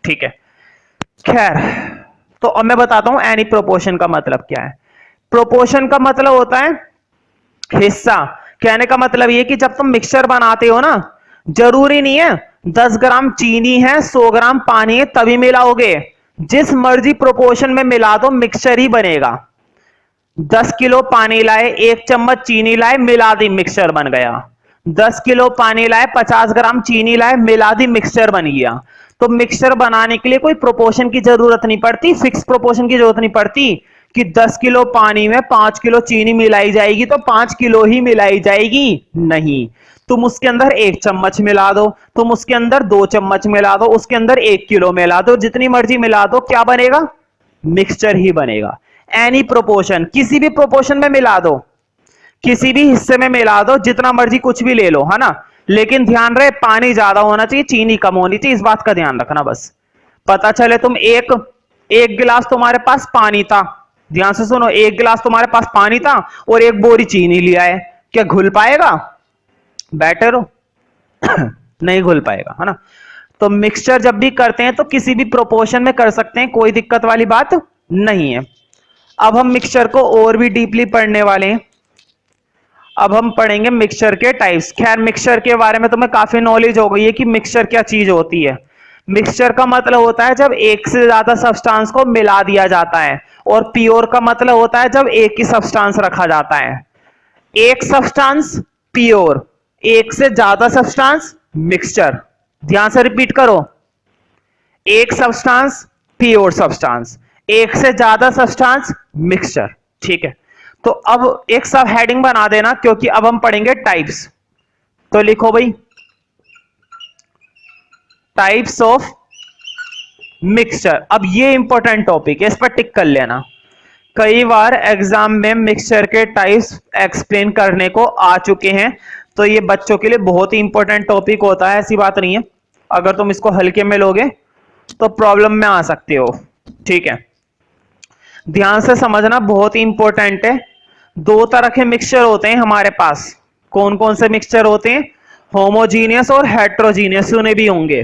ठीक है। खैर, तो अब मैं बताता हूं एनी प्रोपोर्शन का मतलब क्या है। प्रोपोर्शन का मतलब होता है हिस्सा। कहने का मतलब ये कि जब तुम मिक्सचर बनाते हो ना, जरूरी नहीं है 10 ग्राम चीनी है 100 ग्राम पानी है तभी मिलाओगे, जिस मर्जी प्रोपोर्शन में मिला दो मिक्सचर ही बनेगा। 10 किलो पानी लाए, 1 चम्मच चीनी लाए, मिला दी, मिक्सचर बन गया। 10 किलो पानी लाए, 50 ग्राम चीनी लाए, मिला दी, मिक्सचर बन गया। तो मिक्सचर बनाने के लिए कोई प्रोपोर्शन की जरूरत नहीं पड़ती, फिक्स प्रोपोर्शन की जरूरत नहीं पड़ती कि 10 किलो पानी में 5 किलो चीनी मिलाई जाएगी तो 5 किलो ही मिलाई जाएगी, नहीं। तुम उसके अंदर 1 चम्मच मिला दो, तुम उसके अंदर 2 चम्मच मिला दो, उसके अंदर 1 किलो मिला दो, जितनी मर्जी मिला दो, क्या बनेगा? मिक्सचर ही बनेगा। एनी प्रोपोर्शन, किसी भी प्रोपोर्शन में मिला दो, किसी भी हिस्से में मिला दो, जितना मर्जी कुछ भी ले लो, है ना। लेकिन ध्यान रहे पानी ज्यादा होना चाहिए, चीनी कम होनी चाहिए, इस बात का ध्यान रखना। बस पता चले तुम एक एक गिलास तुम्हारे पास पानी था, ध्यान से सुनो, एक गिलास तुम्हारे पास पानी था और एक बोरी चीनी लिया है, क्या घुल पाएगा? बेटर हो नहीं घुल पाएगा, है ना। तो मिक्सचर जब भी करते हैं तो किसी भी प्रोपोर्शन में कर सकते हैं, कोई दिक्कत वाली बात नहीं है। अब हम मिक्सचर को और भी डीपली पढ़ने वाले हैं। अब हम पढ़ेंगे मिक्सचर के टाइप्स। खैर मिक्सचर के बारे में तुम्हें काफी नॉलेज हो गई है कि मिक्सचर क्या चीज होती है। मिक्सचर का मतलब होता है जब एक से ज्यादा सब्सटेंस को मिला दिया जाता है, और प्योर का मतलब होता है जब एक ही सब्सटेंस रखा जाता है। एक सब्सटेंस प्योर, एक से ज्यादा सब्सटेंस मिक्सचर। ध्यान से रिपीट करो, एक सब्सटेंस प्योर सब्सटेंस, एक से ज्यादा सब्सटेंस मिक्सचर, ठीक है। तो अब एक सब हेडिंग बना देना, क्योंकि अब हम पढ़ेंगे टाइप्स। तो लिखो भाई टाइप्स ऑफ मिक्सचर। अब ये इंपॉर्टेंट टॉपिक है, इस पर टिक कर लेना। कई बार एग्जाम में मिक्सचर के टाइप्स एक्सप्लेन करने को आ चुके हैं, तो ये बच्चों के लिए बहुत ही इंपॉर्टेंट टॉपिक होता है, ऐसी बात नहीं है। अगर तुम इसको हल्के में लोगे तो प्रॉब्लम में आ सकते हो, ठीक है। ध्यान से समझना, बहुत ही इंपॉर्टेंट है। 2 तरह के मिक्सचर होते हैं हमारे पास। कौन कौन से मिक्सचर होते हैं? होमोजीनियस और हेट्रोजीनियस, सुने भी होंगे।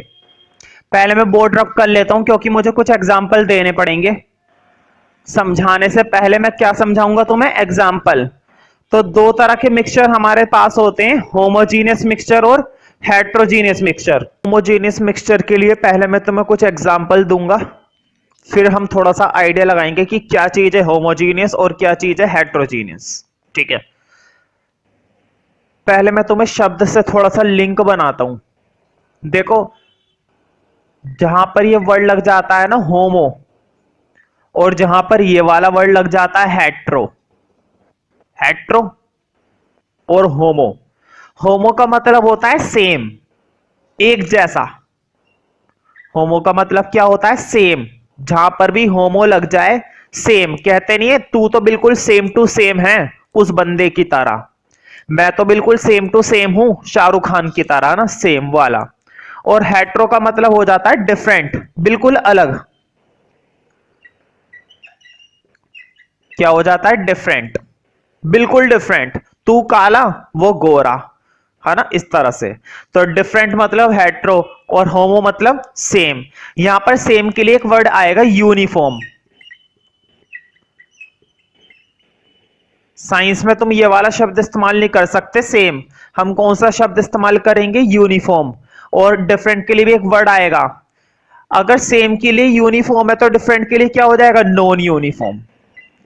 पहले मैं बोर्ड रब कर लेता हूं क्योंकि मुझे कुछ एग्जाम्पल देने पड़ेंगे। समझाने से पहले मैं क्या समझाऊंगा तुम्हें? एग्जाम्पल। तो 2 तरह के मिक्सचर हमारे पास होते हैं, होमोजीनियस मिक्सचर और हेट्रोजीनियस मिक्सचर। होमोजीनियस मिक्सचर के लिए पहले मैं तुम्हें कुछ एग्जाम्पल दूंगा, फिर हम थोड़ा सा आइडिया लगाएंगे कि क्या चीज है होमोजीनियस और क्या चीज है हेट्रोजीनियस, ठीक है। पहले मैं तुम्हें शब्द से थोड़ा सा लिंक बनाता हूं। देखो, जहां पर ये वर्ड लग जाता है ना होमो, और जहां पर ये वाला वर्ड लग जाता है हेट्रो, हेट्रो और होमो। होमो का मतलब होता है सेम, एक जैसा। होमो का मतलब क्या होता है? सेम। जहां पर भी होमो लग जाए, सेम। कहते नहीं है तू तो बिल्कुल सेम टू सेम है उस बंदे की तरह, मैं तो बिल्कुल सेम टू सेम हूं शाहरुख खान की तरह ना, सेम वाला। और हेट्रो का मतलब हो जाता है डिफरेंट, बिल्कुल अलग। क्या हो जाता है? डिफरेंट, बिल्कुल डिफरेंट। तू काला वो गोरा, है ना, इस तरह से। तो डिफरेंट मतलब हेट्रो और होमो मतलब सेम। यहां पर सेम के लिए एक वर्ड आएगा यूनिफॉर्म। साइंस में तुम ये वाला शब्द इस्तेमाल नहीं कर सकते सेम, हम कौन सा शब्द इस्तेमाल करेंगे? यूनिफॉर्म। और डिफरेंट के लिए भी एक वर्ड आएगा। अगर सेम के लिए यूनिफॉर्म है तो डिफरेंट के लिए क्या हो जाएगा? Non uniform.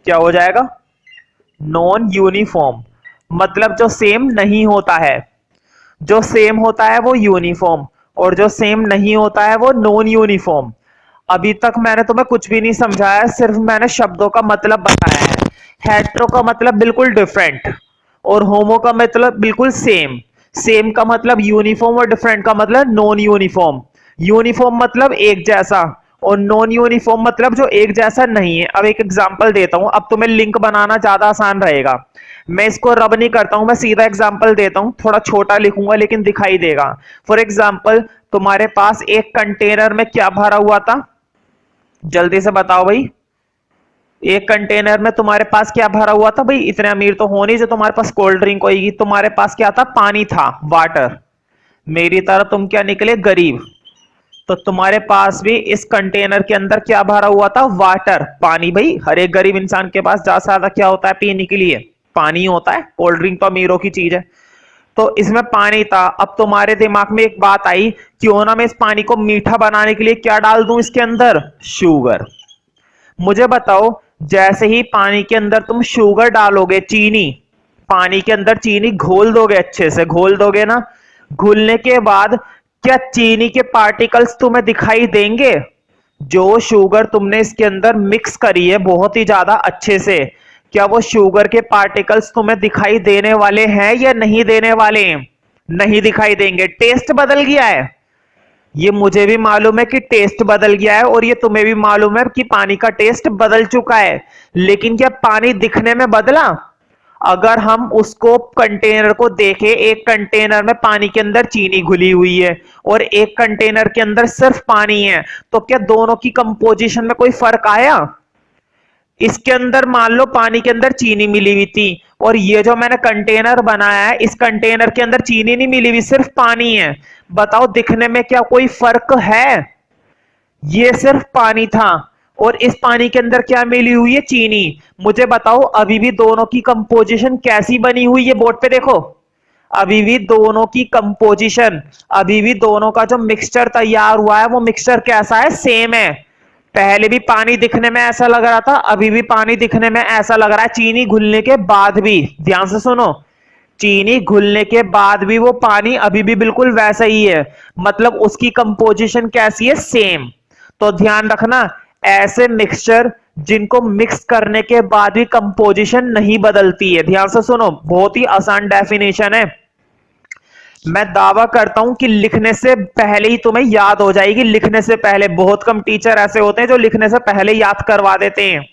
क्या हो जाएगा? Non uniform. मतलब जो सेम नहीं होता है, जो सेम होता है वो यूनिफॉर्म, और जो सेम नहीं होता है वो नॉन यूनिफॉर्म। अभी तक मैंने तुम्हें कुछ भी नहीं समझाया, सिर्फ मैंने शब्दों का मतलब बताया है। हेट्रो का मतलब बिल्कुल डिफरेंट और होमो का मतलब बिल्कुल सेम। सेम का मतलब यूनिफॉर्म और डिफरेंट का मतलब नॉन यूनिफॉर्म। यूनिफॉर्म मतलब एक जैसा और नॉन यूनिफॉर्म मतलब जो एक जैसा नहीं है। अब एक एग्जांपल देता हूं, अब तुम्हें लिंक बनाना ज्यादा आसान रहेगा। मैं इसको रब नहीं करता हूं, मैं सीधा एग्जांपल देता हूं, थोड़ा छोटा लिखूंगा लेकिन दिखाई देगा। फॉर एग्जांपल, तुम्हारे पास एक कंटेनर में क्या भरा हुआ था, जल्दी से बताओ भाई। एक कंटेनर में तुम्हारे पास क्या भरा हुआ था भाई? इतने अमीर तो हो नहीं जो तुम्हारे पास कोल्ड ड्रिंक होगी। तुम्हारे पास क्या था? पानी था, वाटर। मेरी तरह तुम क्या निकले? गरीब। तो तुम्हारे पास भी इस कंटेनर के अंदर क्या भरा हुआ था? वाटर, पानी। भाई हर एक गरीब इंसान के पास ज्यादा से ज्यादा क्या होता है पीने के लिए? पानी होता है। कोल्ड ड्रिंक तो अमीरों की चीज है। तो इसमें पानी था। अब तुम्हारे दिमाग में एक बात आई, क्यों ना मैं इस पानी को मीठा बनाने के लिए क्या डाल दूं इसके अंदर? शुगर। मुझे बताओ, जैसे ही पानी के अंदर तुम शुगर डालोगे, चीनी, पानी के अंदर चीनी घोल दोगे, अच्छे से घोल दोगे ना, घुलने के बाद क्या चीनी के पार्टिकल्स तुम्हें दिखाई देंगे? जो शुगर तुमने इसके अंदर मिक्स करी है बहुत ही ज्यादा अच्छे से, क्या वो शुगर के पार्टिकल्स तुम्हें दिखाई देने वाले हैं या नहीं देने वाले हैं? नहीं दिखाई देंगे। टेस्ट बदल गया है। ये मुझे भी मालूम है कि टेस्ट बदल गया है और ये तुम्हें भी मालूम है कि पानी का टेस्ट बदल चुका है, लेकिन क्या पानी दिखने में बदला? अगर हम उसको कंटेनर को देखें, एक कंटेनर में पानी के अंदर चीनी घुली हुई है और एक कंटेनर के अंदर सिर्फ पानी है, तो क्या दोनों की कंपोजिशन में कोई फर्क आया? इसके अंदर मान लो पानी के अंदर चीनी मिली हुई थी और ये जो मैंने कंटेनर बनाया है, इस कंटेनर के अंदर चीनी नहीं मिली हुई, सिर्फ पानी है। बताओ दिखने में क्या कोई फर्क है? ये सिर्फ पानी था और इस पानी के अंदर क्या मिली हुई है? चीनी। मुझे बताओ अभी भी दोनों की कंपोजिशन कैसी बनी हुई है? बोर्ड पे देखो, अभी भी दोनों की कंपोजिशन, अभी भी दोनों का जो मिक्सचर तैयार हुआ है वो मिक्सचर कैसा है? सेम है। पहले भी पानी दिखने में ऐसा लग रहा था, अभी भी पानी दिखने में ऐसा लग रहा है, चीनी घुलने के बाद भी। ध्यान से सुनो, चीनी घुलने के बाद भी वो पानी अभी भी बिल्कुल वैसा ही है, मतलब उसकी कंपोजिशन कैसी है? सेम। तो ध्यान रखना, ऐसे मिक्सचर जिनको मिक्स करने के बाद भी कंपोजिशन नहीं बदलती है। ध्यान से सुनो, बहुत ही आसान डेफिनेशन है। मैं दावा करता हूं कि लिखने से पहले ही तुम्हें याद हो जाएगी। लिखने से पहले, बहुत कम टीचर ऐसे होते हैं जो लिखने से पहले याद करवा देते हैं,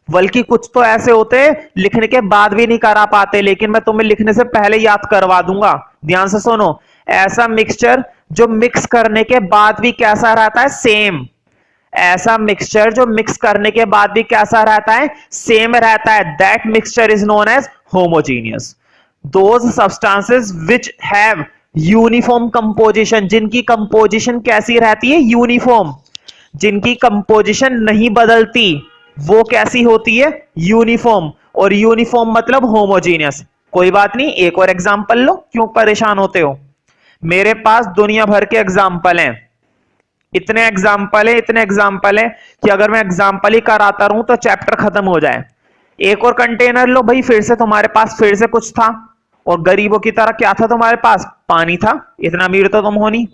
बल्कि कुछ तो ऐसे होते हैं लिखने के बाद भी नहीं करा पाते, लेकिन मैं तुम्हें लिखने से पहले याद करवा दूंगा। ध्यान से सुनो, ऐसा मिक्सचर जो मिक्स करने के बाद भी कैसा रहता है? सेम। ऐसा मिक्सचर जो मिक्स करने के बाद भी कैसा रहता है? सेम रहता है। That mixture is known as homogeneous. Those substances which have uniform composition, जिनकी कंपोजिशन कैसी रहती है? यूनिफॉर्म। जिनकी कंपोजिशन नहीं बदलती वो कैसी होती है? यूनिफॉर्म। और यूनिफॉर्म मतलब होमोजीनियस। कोई बात नहीं, एक और एग्जांपल लो, क्यों परेशान होते हो? मेरे पास दुनिया भर के एग्जांपल हैं, इतने एग्जाम्पल है, इतने एग्जाम्पल है कि अगर मैं एग्जाम्पल ही कराता रहूं तो चैप्टर खत्म हो जाए। एक और कंटेनर लो भाई, फिर से तुम्हारे पास फिर से कुछ था और गरीबों की तरह क्या था तुम्हारे पास? पानी था। इतना अमीर तो तुम हो नहीं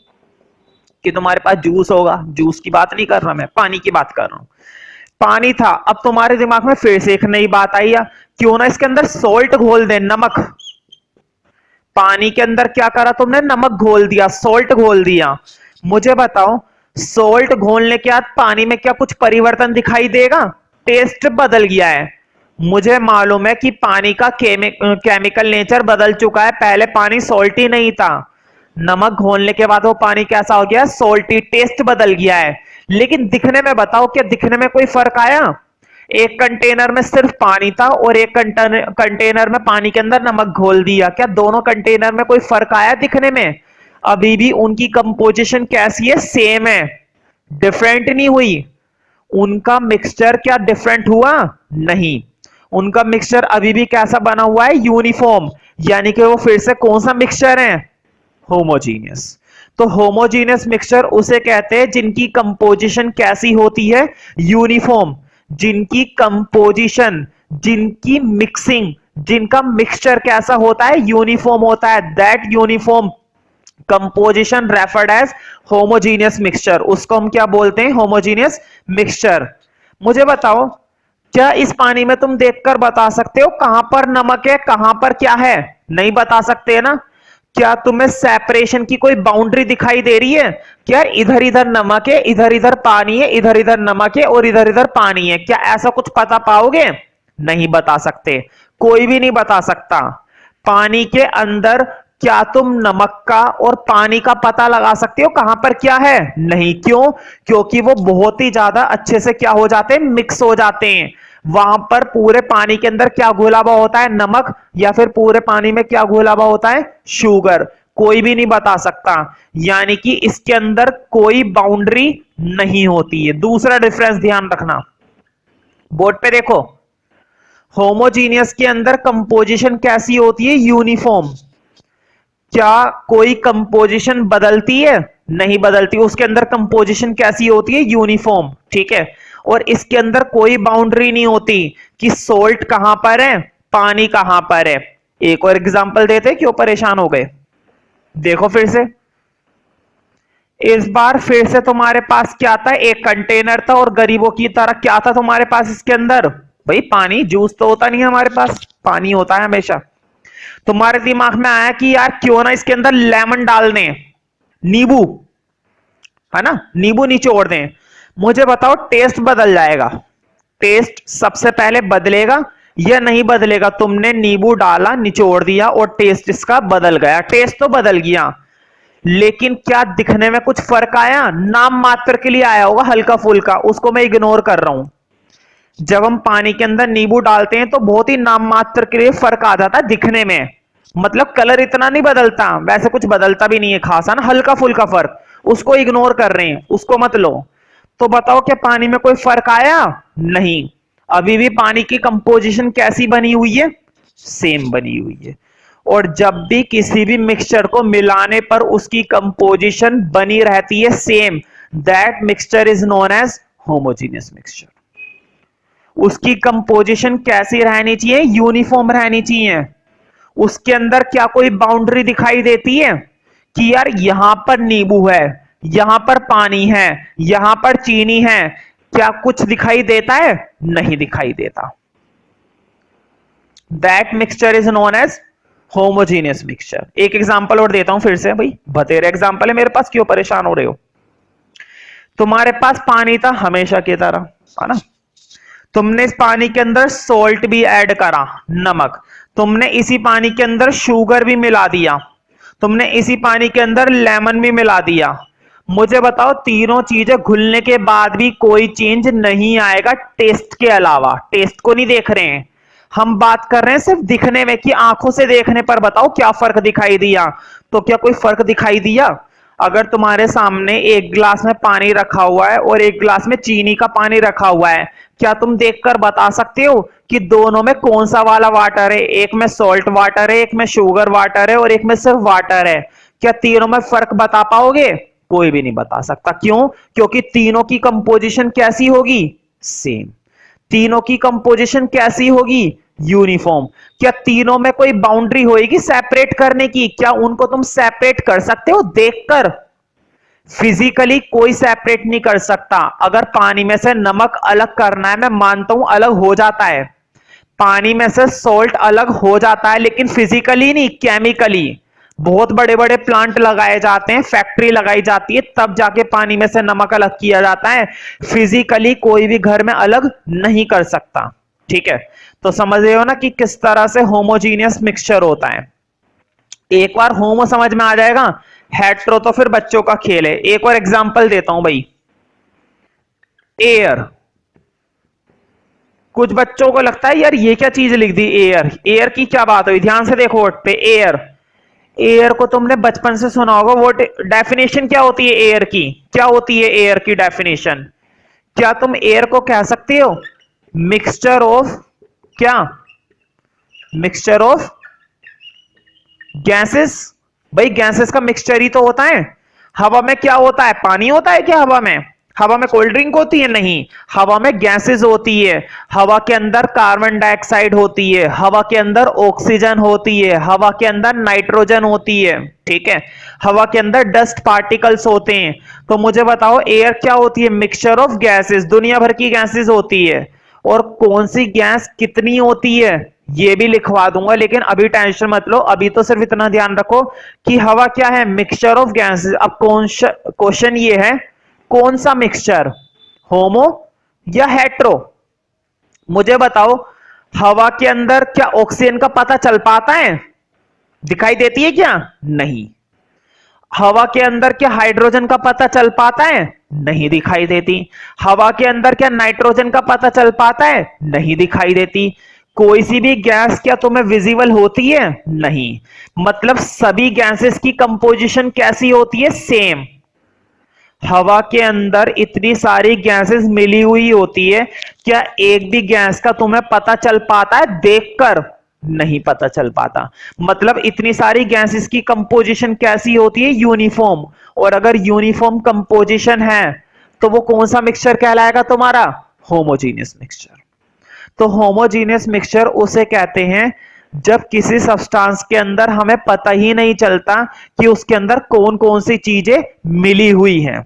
कि तुम्हारे पास जूस होगा। जूस की बात नहीं कर रहा मैं, पानी की बात कर रहा हूं। पानी था। अब तुम्हारे दिमाग में फिर से एक नई बात आई है, क्यों ना इसके अंदर सोल्ट घोल दे, नमक। पानी के अंदर क्या करा तुमने? नमक घोल दिया, सोल्ट घोल दिया। मुझे बताओ, सोल्ट घोलने के बाद पानी में क्या कुछ परिवर्तन दिखाई देगा? टेस्ट बदल गया है। मुझे मालूम है कि पानी का केमिकल नेचर बदल चुका है। पहले पानी सोल्टी नहीं था, नमक घोलने के बाद वो पानी कैसा हो गया? सोल्टी। टेस्ट बदल गया है, लेकिन दिखने में बताओ, क्या दिखने में कोई फर्क आया? एक कंटेनर में सिर्फ पानी था और एक कंटेनर में पानी के अंदर नमक घोल दिया, क्या दोनों कंटेनर में कोई फर्क आया दिखने में? अभी भी उनकी कंपोजिशन कैसी है? सेम है, डिफरेंट नहीं हुई। उनका मिक्सचर क्या डिफरेंट हुआ? नहीं, उनका मिक्सचर अभी भी कैसा बना हुआ है? यूनिफॉर्म। यानी कि वो फिर से कौन सा मिक्सचर है? होमोजीनियस। तो होमोजीनियस मिक्सचर उसे कहते हैं जिनकी कंपोजिशन कैसी होती है? यूनिफॉर्म। जिनकी कंपोजिशन, जिनकी मिक्सिंग, जिनका मिक्सचर कैसा होता है? यूनिफॉर्म होता है। That uniform composition referred as homogeneous mixture, उसको हम क्या बोलते हैं? Homogeneous mixture. मुझे बताओ, क्या इस पानी में तुम देखकर बता सकते हो कहां पर नमक है, कहां पर क्या है? नहीं बता सकते है ना। क्या तुम्हें सेपरेशन की कोई बाउंड्री दिखाई दे रही है? क्या इधर इधर नमक है, इधर इधर पानी है, इधर इधर नमक है और इधर इधर पानी है? क्या ऐसा कुछ पता पाओगे? नहीं बता सकते, कोई भी नहीं बता सकता। पानी के अंदर क्या तुम नमक का और पानी का पता लगा सकते हो कहां पर क्या है? नहीं। क्यों? क्योंकि वो बहुत ही ज्यादा अच्छे से क्या हो जाते हैं? मिक्स हो जाते हैं। वहां पर पूरे पानी के अंदर क्या घोला हुआ होता है? नमक, या फिर पूरे पानी में क्या घोला हुआ होता है? शुगर। कोई भी नहीं बता सकता, यानी कि इसके अंदर कोई बाउंड्री नहीं होती है। दूसरा डिफरेंस ध्यान रखना, बोर्ड पे देखो, होमोजीनियस के अंदर कंपोजिशन कैसी होती है? यूनिफॉर्म। क्या कोई कंपोजिशन बदलती है? नहीं बदलती। उसके अंदर कंपोजिशन कैसी होती है? यूनिफॉर्म, ठीक है। और इसके अंदर कोई बाउंड्री नहीं होती कि सोल्ट कहां पर है, पानी कहां पर है। एक और एग्जांपल देते, क्यों परेशान हो गए? देखो फिर से, इस बार फिर से तुम्हारे पास क्या था? एक कंटेनर था और गरीबों की तरह क्या था तुम्हारे पास इसके अंदर? भाई पानी, जूस तो होता नहीं है हमारे पास, पानी होता है हमेशा। तुम्हारे दिमाग में आया कि यार क्यों ना इसके अंदर लेमन डाल दें, नींबू, है ना, नींबू निचोड़ दें। मुझे बताओ, टेस्ट बदल जाएगा? टेस्ट सबसे पहले बदलेगा या नहीं बदलेगा? तुमने नींबू डाला, निचोड़ दिया और टेस्ट इसका बदल गया। टेस्ट तो बदल गया, लेकिन क्या दिखने में कुछ फर्क आया? नाम मात्र के लिए आया होगा, हल्का फुल्का, उसको मैं इग्नोर कर रहा हूं। जब हम पानी के अंदर नींबू डालते हैं तो बहुत ही नाम मात्र के लिए फर्क आ जाता है दिखने में, मतलब कलर इतना नहीं बदलता, वैसे कुछ बदलता भी नहीं है खास, है ना, हल्का फुल्का फर्क, उसको इग्नोर कर रहे हैं, उसको मत लो। तो बताओ, क्या पानी में कोई फर्क आया? नहीं। अभी भी पानी की कंपोजिशन कैसी बनी हुई है? सेम बनी हुई है। और जब भी किसी भी मिक्सचर को मिलाने पर उसकी कंपोजिशन बनी रहती है same, that mixture is known as homogeneous mixture. उसकी कंपोजिशन कैसी रहनी चाहिए? यूनिफॉर्म रहनी चाहिए। उसके अंदर क्या कोई बाउंड्री दिखाई देती है कि यार यहां पर नींबू है, यहां पर पानी है, यहां पर चीनी है? क्या कुछ दिखाई देता है? नहीं दिखाई देता। That mixture is known as homogeneous mixture. एक एग्जांपल और देता हूं फिर से, भाई बतेरे एग्जांपल है मेरे पास, क्यों परेशान हो रहे हो? तुम्हारे पास पानी था हमेशा की तरह, है ना, तुमने इस पानी के अंदर सॉल्ट भी ऐड करा, नमक, तुमने इसी पानी के अंदर शुगर भी मिला दिया, तुमने इसी पानी के अंदर लेमन भी मिला दिया। मुझे बताओ, तीनों चीजें घुलने के बाद भी कोई चेंज नहीं आएगा टेस्ट के अलावा? टेस्ट को नहीं देख रहे हैं हम, बात कर रहे हैं सिर्फ दिखने में कि आंखों से देखने पर बताओ क्या फर्क दिखाई दिया? तो क्या कोई फर्क दिखाई दिया? अगर तुम्हारे सामने एक गिलास में पानी रखा हुआ है और एक गिलास में चीनी का पानी रखा हुआ है, क्या तुम देखकर बता सकते हो कि दोनों में कौन सा वाला वाटर है? एक में सॉल्ट वाटर है, एक में शुगर वाटर है और एक में सिर्फ वाटर है। क्या तीनों में फर्क बता पाओगे? कोई भी नहीं बता सकता। क्यों? क्योंकि तीनों की कंपोजिशन कैसी होगी? सेम। तीनों की कंपोजिशन कैसी होगी? यूनिफॉर्म। क्या तीनों में कोई बाउंड्री होगी सेपरेट करने की? क्या उनको तुम सेपरेट कर सकते हो देखकर? फिजिकली कोई सेपरेट नहीं कर सकता। अगर पानी में से नमक अलग करना है, मैं मानता हूं अलग हो जाता है, पानी में से सॉल्ट अलग हो जाता है, लेकिन फिजिकली नहीं, केमिकली। बहुत बड़े बड़े प्लांट लगाए जाते हैं, फैक्ट्री लगाई जाती है, तब जाके पानी में से नमक अलग किया जाता है। फिजिकली कोई भी घर में अलग नहीं कर सकता। ठीक है, तो समझ रहे हो ना कि किस तरह से होमोजीनियस मिक्सचर होता है। एक बार होमो समझ में आ जाएगा, हेट्रो तो फिर बच्चों का खेल है। एक और एग्जांपल देता हूं भाई, एयर। कुछ बच्चों को लगता है यार ये क्या चीज लिख दी, एयर, एयर की क्या बात हुई? ध्यान से देखो वर्ड पे, एयर। एयर को तुमने बचपन से सुना होगा, वो डेफिनेशन क्या होती है एयर की? क्या होती है एयर की डेफिनेशन? क्या तुम एयर को कह सकते हो मिक्सचर ऑफ, क्या, मिक्सचर ऑफ गैसेस? भाई गैसेस का मिक्सचर ही तो होता है। हवा में क्या होता है? पानी होता है क्या हवा में? हवा में कोल्ड ड्रिंक होती है? नहीं, हवा में गैसेस होती है। हवा के अंदर कार्बन डाइऑक्साइड होती है, हवा के अंदर ऑक्सीजन होती है, हवा के अंदर नाइट्रोजन होती है, ठीक है। हवा के अंदर डस्ट पार्टिकल्स होते हैं। तो मुझे बताओ एयर क्या होती है? मिक्सचर ऑफ गैसेस, दुनिया भर की गैसेस होती है। और कौन सी गैस कितनी होती है ये भी लिखवा दूंगा, लेकिन अभी टेंशन मत लो, अभी तो सिर्फ इतना ध्यान रखो कि हवा क्या है? Mixture of gases. अब क्वेश्चन ये है, कौन सा मिक्सचर, होमो या हेट्रो? मुझे बताओ हवा के अंदर क्या ऑक्सीजन का पता चल पाता है? दिखाई देती है क्या? नहीं। हवा के अंदर क्या हाइड्रोजन का पता चल पाता है? नहीं दिखाई देती। हवा के अंदर क्या नाइट्रोजन का पता चल पाता है? नहीं दिखाई देती। कोई सी भी गैस क्या तुम्हें विजिबल होती है? नहीं। मतलब सभी गैसेस की कंपोजिशन कैसी होती है? सेम। हवा के अंदर इतनी सारी गैसेस मिली हुई होती है, क्या एक भी गैस का तुम्हें पता चल पाता है देखकर? नहीं पता चल पाता। मतलब इतनी सारी गैसेस की कंपोजिशन कैसी होती है? यूनिफॉर्म। और अगर यूनिफॉर्म कंपोजिशन है तो वो कौन सा मिक्सचर कहलाएगा तुम्हारा? Homogeneous mixture. तो होमोजीनियस मिक्सचर उसे कहते हैं जब किसी सब्सटेंस के अंदर हमें पता ही नहीं चलता कि उसके अंदर कौन कौन सी चीजें मिली हुई हैं,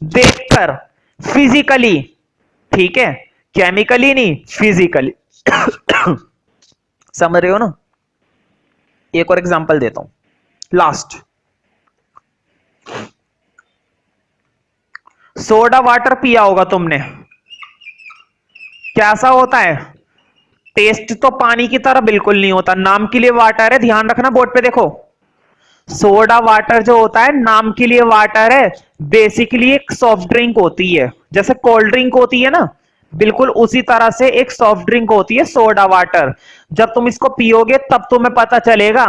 देखकर, फिजिकली, ठीक है, केमिकली नहीं, फिजिकली। समझ रहे हो ना? एक और एग्जांपल देता हूं, लास्ट। सोडा वाटर पिया होगा तुमने, कैसा होता है? टेस्ट तो पानी की तरह बिल्कुल नहीं होता, नाम के लिए वाटर है, ध्यान रखना बोर्ड पे देखो। सोडा वाटर जो होता है नाम के लिए वाटर है, बेसिकली एक सॉफ्ट ड्रिंक होती है, जैसे कोल्ड ड्रिंक होती है ना, बिल्कुल उसी तरह से एक सॉफ्ट ड्रिंक होती है सोडा वाटर। जब तुम इसको पियोगे तब तुम्हें पता चलेगा।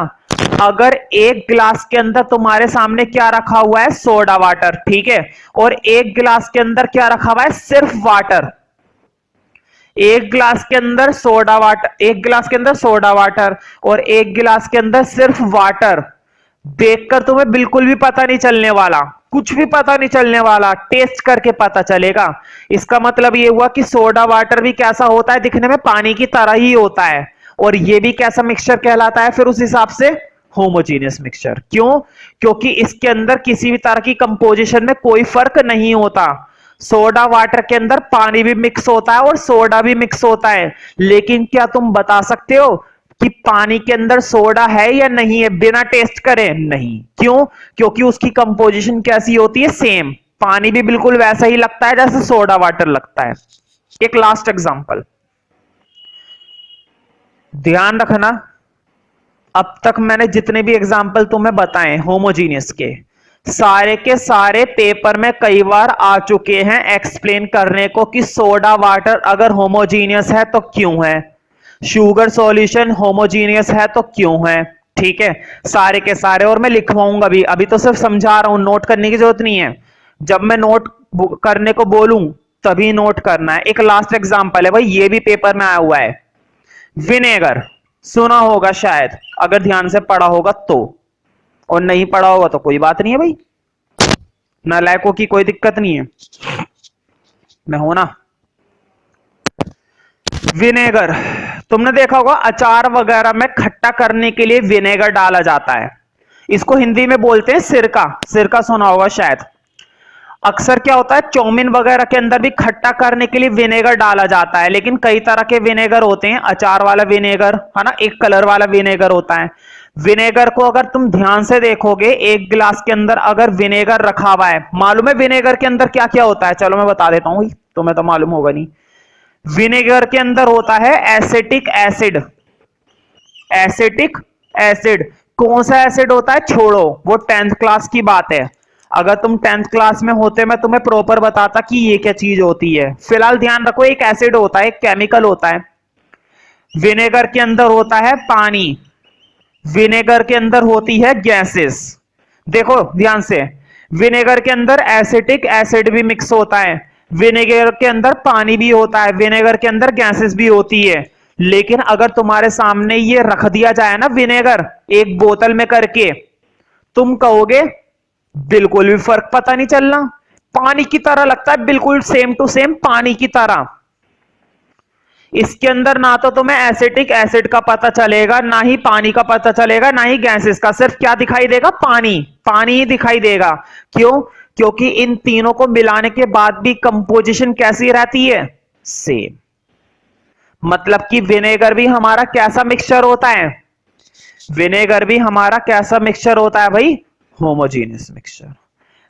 अगर एक गिलास के अंदर तुम्हारे सामने क्या रखा हुआ है? सोडा वाटर, ठीक है, और एक गिलास के अंदर क्या रखा हुआ है? सिर्फ वाटर। एक गिलास के अंदर सोडा वाटर, एक गिलास के अंदर सोडा वाटर और एक गिलास के अंदर सिर्फ वाटर, देखकर तुम्हें बिल्कुल भी पता नहीं चलने वाला, कुछ भी पता नहीं चलने वाला, टेस्ट करके पता चलेगा। इसका मतलब ये हुआ कि सोडा वाटर भी कैसा होता है? दिखने में पानी की तरह ही होता है। और ये भी कैसा मिक्सचर कहलाता है फिर उस हिसाब से? Homogeneous mixture. क्यों? क्योंकि इसके अंदर किसी भी तरह की कंपोजिशन में कोई फर्क नहीं होता। सोडा वाटर के अंदर पानी भी मिक्स होता है और सोडा भी मिक्स होता है, लेकिन क्या तुम बता सकते हो कि पानी के अंदर सोडा है या नहीं है बिना टेस्ट करे? नहीं। क्यों? क्योंकि उसकी कंपोजिशन कैसी होती है? सेम। पानी भी बिल्कुल वैसा ही लगता है जैसे सोडा वाटर लगता है। एक लास्ट एग्जांपल ध्यान रखना, अब तक मैंने जितने भी एग्जांपल तुम्हें बताए होमोजीनियस के सारे पेपर में कई बार आ चुके हैं एक्सप्लेन करने को कि सोडा वाटर अगर होमोजीनियस है तो क्यों है, शुगर सॉल्यूशन होमोजीनियस है तो क्यों है, ठीक है, सारे के सारे। और मैं लिखवाऊंगा भी, अभी तो सिर्फ समझा रहा हूं, नोट करने की जरूरत नहीं है। जब मैं नोट करने को बोलूं तभी नोट करना है। एक लास्ट एग्जांपल है भाई, ये भी पेपर में आया हुआ है, विनेगर। सुना होगा शायद, अगर ध्यान से पढ़ा होगा तो, और नहीं पढ़ा होगा तो कोई बात नहीं है भाई, नालायकों की कोई दिक्कत नहीं है, मैं हूं ना। विनेगर, तुमने देखा होगा अचार वगैरह में खट्टा करने के लिए विनेगर डाला जाता है, इसको हिंदी में बोलते हैं सिरका। सिरका सुना होगा शायद। अक्सर क्या होता है, चौमिन वगैरह के अंदर भी खट्टा करने के लिए विनेगर डाला जाता है, लेकिन कई तरह के विनेगर होते हैं, अचार वाला विनेगर है ना, एक कलर वाला विनेगर होता है। विनेगर को अगर तुम ध्यान से देखोगे, एक गिलास के अंदर अगर विनेगर रखा हुआ है, मालूम है विनेगर के अंदर क्या क्या होता है? चलो मैं बता देता हूं, तुम्हें तो मालूम होगा नहीं। विनेगर के अंदर होता है एसिटिक एसिड। एसिटिक एसिड कौन सा एसिड होता है? छोड़ो, वो 10th क्लास की बात है। अगर तुम 10th क्लास में होते मैं तुम्हें प्रॉपर बताता कि ये क्या चीज होती है। फिलहाल ध्यान रखो, एक एसिड होता है, एक केमिकल होता है। विनेगर के अंदर होता है पानी, विनेगर के अंदर होती है गैसेस। देखो ध्यान से, विनेगर के अंदर एसिटिक एसिड भी मिक्स होता है, विनेगर के अंदर पानी भी होता है, विनेगर के अंदर गैसेस भी होती है। लेकिन अगर तुम्हारे सामने ये रख दिया जाए ना विनेगर एक बोतल में करके, तुम कहोगे बिल्कुल भी फर्क पता नहीं चलना, पानी की तरह लगता है, बिल्कुल सेम टू सेम पानी की तरह। इसके अंदर ना तो तुम्हें एसिटिक एसिड का पता चलेगा, ना ही पानी का पता चलेगा, ना ही गैसेस का। सिर्फ क्या दिखाई देगा? पानी। पानी ही दिखाई देगा। क्यों? क्योंकि इन तीनों को मिलाने के बाद भी कंपोजिशन कैसी रहती है? सेम। मतलब कि विनेगर भी हमारा कैसा मिक्सचर होता है? विनेगर भी हमारा कैसा मिक्सचर होता है भाई? Homogeneous mixture.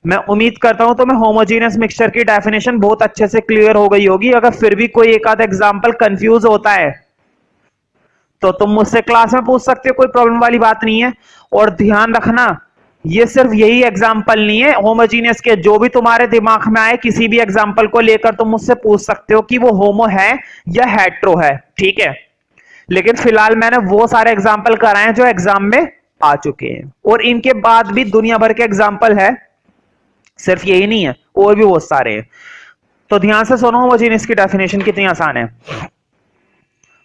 मैं उम्मीद करता हूं तुम्हें होमोजीनियस मिक्सचर की डेफिनेशन बहुत अच्छे से क्लियर हो गई होगी। अगर फिर भी कोई एक आध एग्जांपल कंफ्यूज होता है तो तुम मुझसे क्लास में पूछ सकते हो, कोई प्रॉब्लम वाली बात नहीं है। और ध्यान रखना, ये सिर्फ यही एग्जांपल नहीं है होमोजीनियस के, जो भी तुम्हारे दिमाग में आए किसी भी एग्जांपल को लेकर तुम मुझसे पूछ सकते हो कि वो होमो है या हेट्रो है, ठीक है। लेकिन फिलहाल मैंने वो सारे एग्जाम्पल कराए हैं जो एग्जाम में आ चुके हैं, और इनके बाद भी दुनिया भर के एग्जाम्पल है, सिर्फ यही नहीं है, और भी बहुत सारे हैं। तो ध्यान से सुनो, होमोजीनियस की डेफिनेशन कितनी आसान है।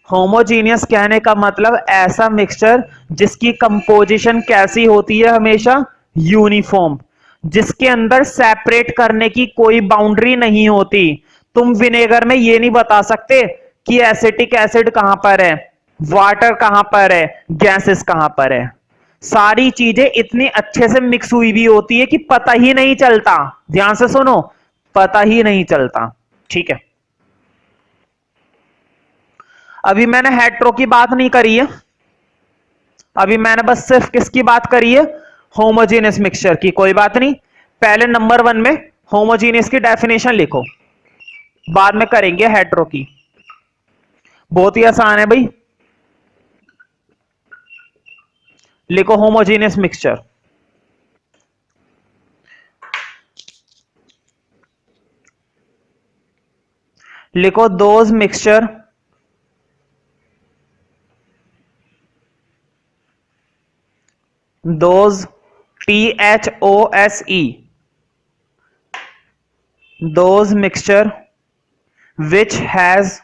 होमोजीनियस कहने का मतलब ऐसा मिक्सचर जिसकी कंपोजिशन कैसी होती है? हमेशा यूनिफॉर्म, जिसके अंदर सेपरेट करने की कोई बाउंड्री नहीं होती। तुम विनेगर में ये नहीं बता सकते कि एसिटिक एसिड कहां पर है, वाटर कहां पर है, गैसेस कहां पर है। सारी चीजें इतनी अच्छे से मिक्स हुई भी होती है कि पता ही नहीं चलता। ध्यान से सुनो, पता ही नहीं चलता, ठीक है। अभी मैंने हेट्रो की बात नहीं करी है, अभी मैंने बस सिर्फ किसकी बात करी है? होमोजीनियस मिक्सचर की। कोई बात नहीं, पहले नंबर 1 में होमोजीनियस की डेफिनेशन लिखो, बाद में करेंगे हेट्रो की। बहुत ही आसान है भाई, लिखो होमोजीनियस मिक्सचर। लिखो those mixture those THOSE, those mixture which has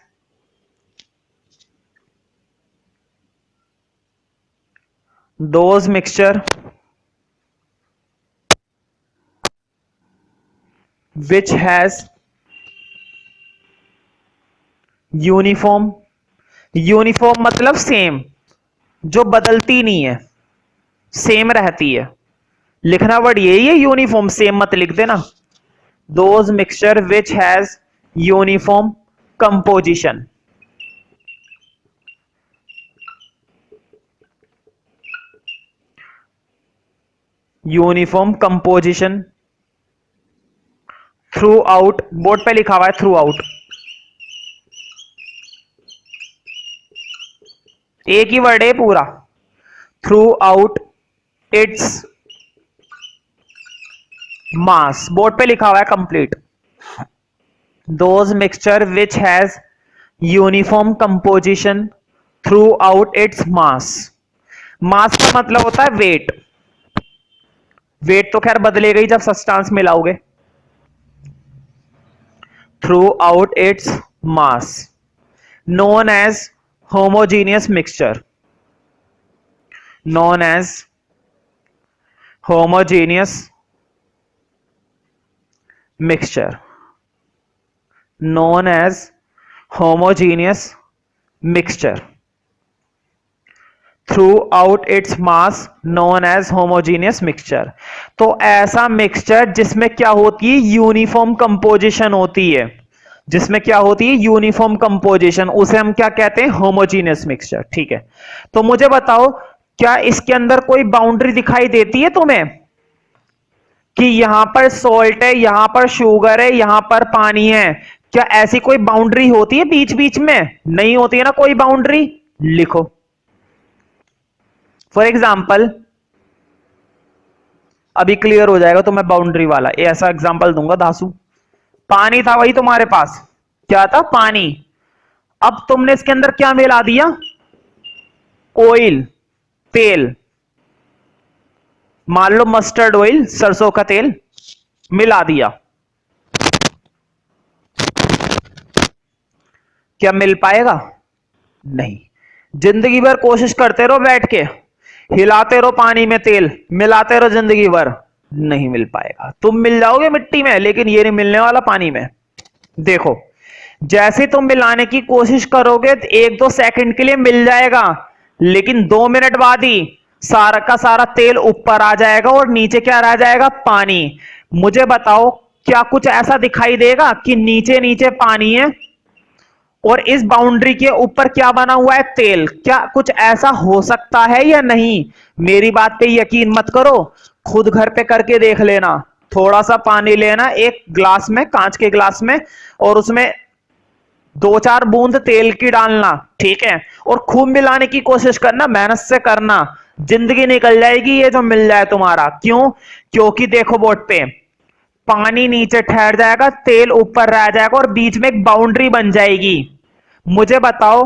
those mixture which has uniform. Uniform मतलब सेम, जो बदलती नहीं है, सेम रहती है। लिखना वर्ड यही है, यूनिफॉर्म, सेम मत लिख देना। Those mixture which has uniform composition. Uniform composition through out, board पे लिखा हुआ है थ्रू आउट, एक ही वर्ड है पूरा, throughout its mass, board पे लिखा हुआ है complete. Those mixture which has uniform composition throughout its mass. Mass का मतलब होता है वेट। वेट तो खैर बदलेगा ही जब सब्सटेंस मिलाओगे। Throughout its mass, known as homogeneous mixture, known as homogeneous mixture, known as homogeneous mixture, throughout its mass, known as homogeneous mixture. तो ऐसा मिक्सचर जिसमें क्या होती है? यूनिफॉर्म कंपोजिशन होती है। जिसमें क्या होती है? यूनिफॉर्म कंपोजिशन, उसे हम क्या कहते हैं? होमोजीनियस मिक्सचर, ठीक है। तो मुझे बताओ, क्या इसके अंदर कोई बाउंड्री दिखाई देती है तुम्हें कि यहां पर सॉल्ट है, यहां पर शुगर है, यहां पर पानी है? क्या ऐसी कोई बाउंड्री होती है बीच बीच में? नहीं होती है ना कोई बाउंड्री। लिखो फॉर एग्जाम्पल, अभी क्लियर हो जाएगा तो मैं बाउंड्री वाला ऐसा एग्जाम्पल दूंगा। दासू, पानी था वही तुम्हारे पास, क्या था? पानी। अब तुमने इसके अंदर क्या मिला दिया? ऑयल, तेल, मान लो मस्टर्ड ऑयल, सरसों का तेल मिला दिया। क्या मिल पाएगा? नहीं। जिंदगी भर कोशिश करते रहो बैठ के, हिलाते रहो पानी में तेल, मिलाते रहो जिंदगी भर, नहीं मिल पाएगा। तुम मिल जाओगे मिट्टी में, लेकिन ये नहीं मिलने वाला पानी में। देखो, जैसे तुम मिलाने की कोशिश करोगे तो 1-2 सेकंड के लिए मिल जाएगा, लेकिन 2 मिनट बाद ही सारा का सारा तेल ऊपर आ जाएगा और नीचे क्या रह जाएगा? पानी। मुझे बताओ, क्या कुछ ऐसा दिखाई देगा कि नीचे नीचे पानी है और इस बाउंड्री के ऊपर क्या बना हुआ है? तेल। क्या कुछ ऐसा हो सकता है या नहीं? मेरी बात पे यकीन मत करो, खुद घर पे करके देख लेना। थोड़ा सा पानी लेना एक ग्लास में, कांच के ग्लास में, और उसमें 2-4 बूंद तेल की डालना, ठीक है, और खूब मिलाने की कोशिश करना, मेहनत से करना। जिंदगी निकल जाएगी ये जो मिल जाए तुम्हारा। क्यों? क्योंकि देखो बोर्ड पे पानी नीचे ठहर जाएगा, तेल ऊपर रह जाएगा और बीच में एक बाउंड्री बन जाएगी। मुझे बताओ,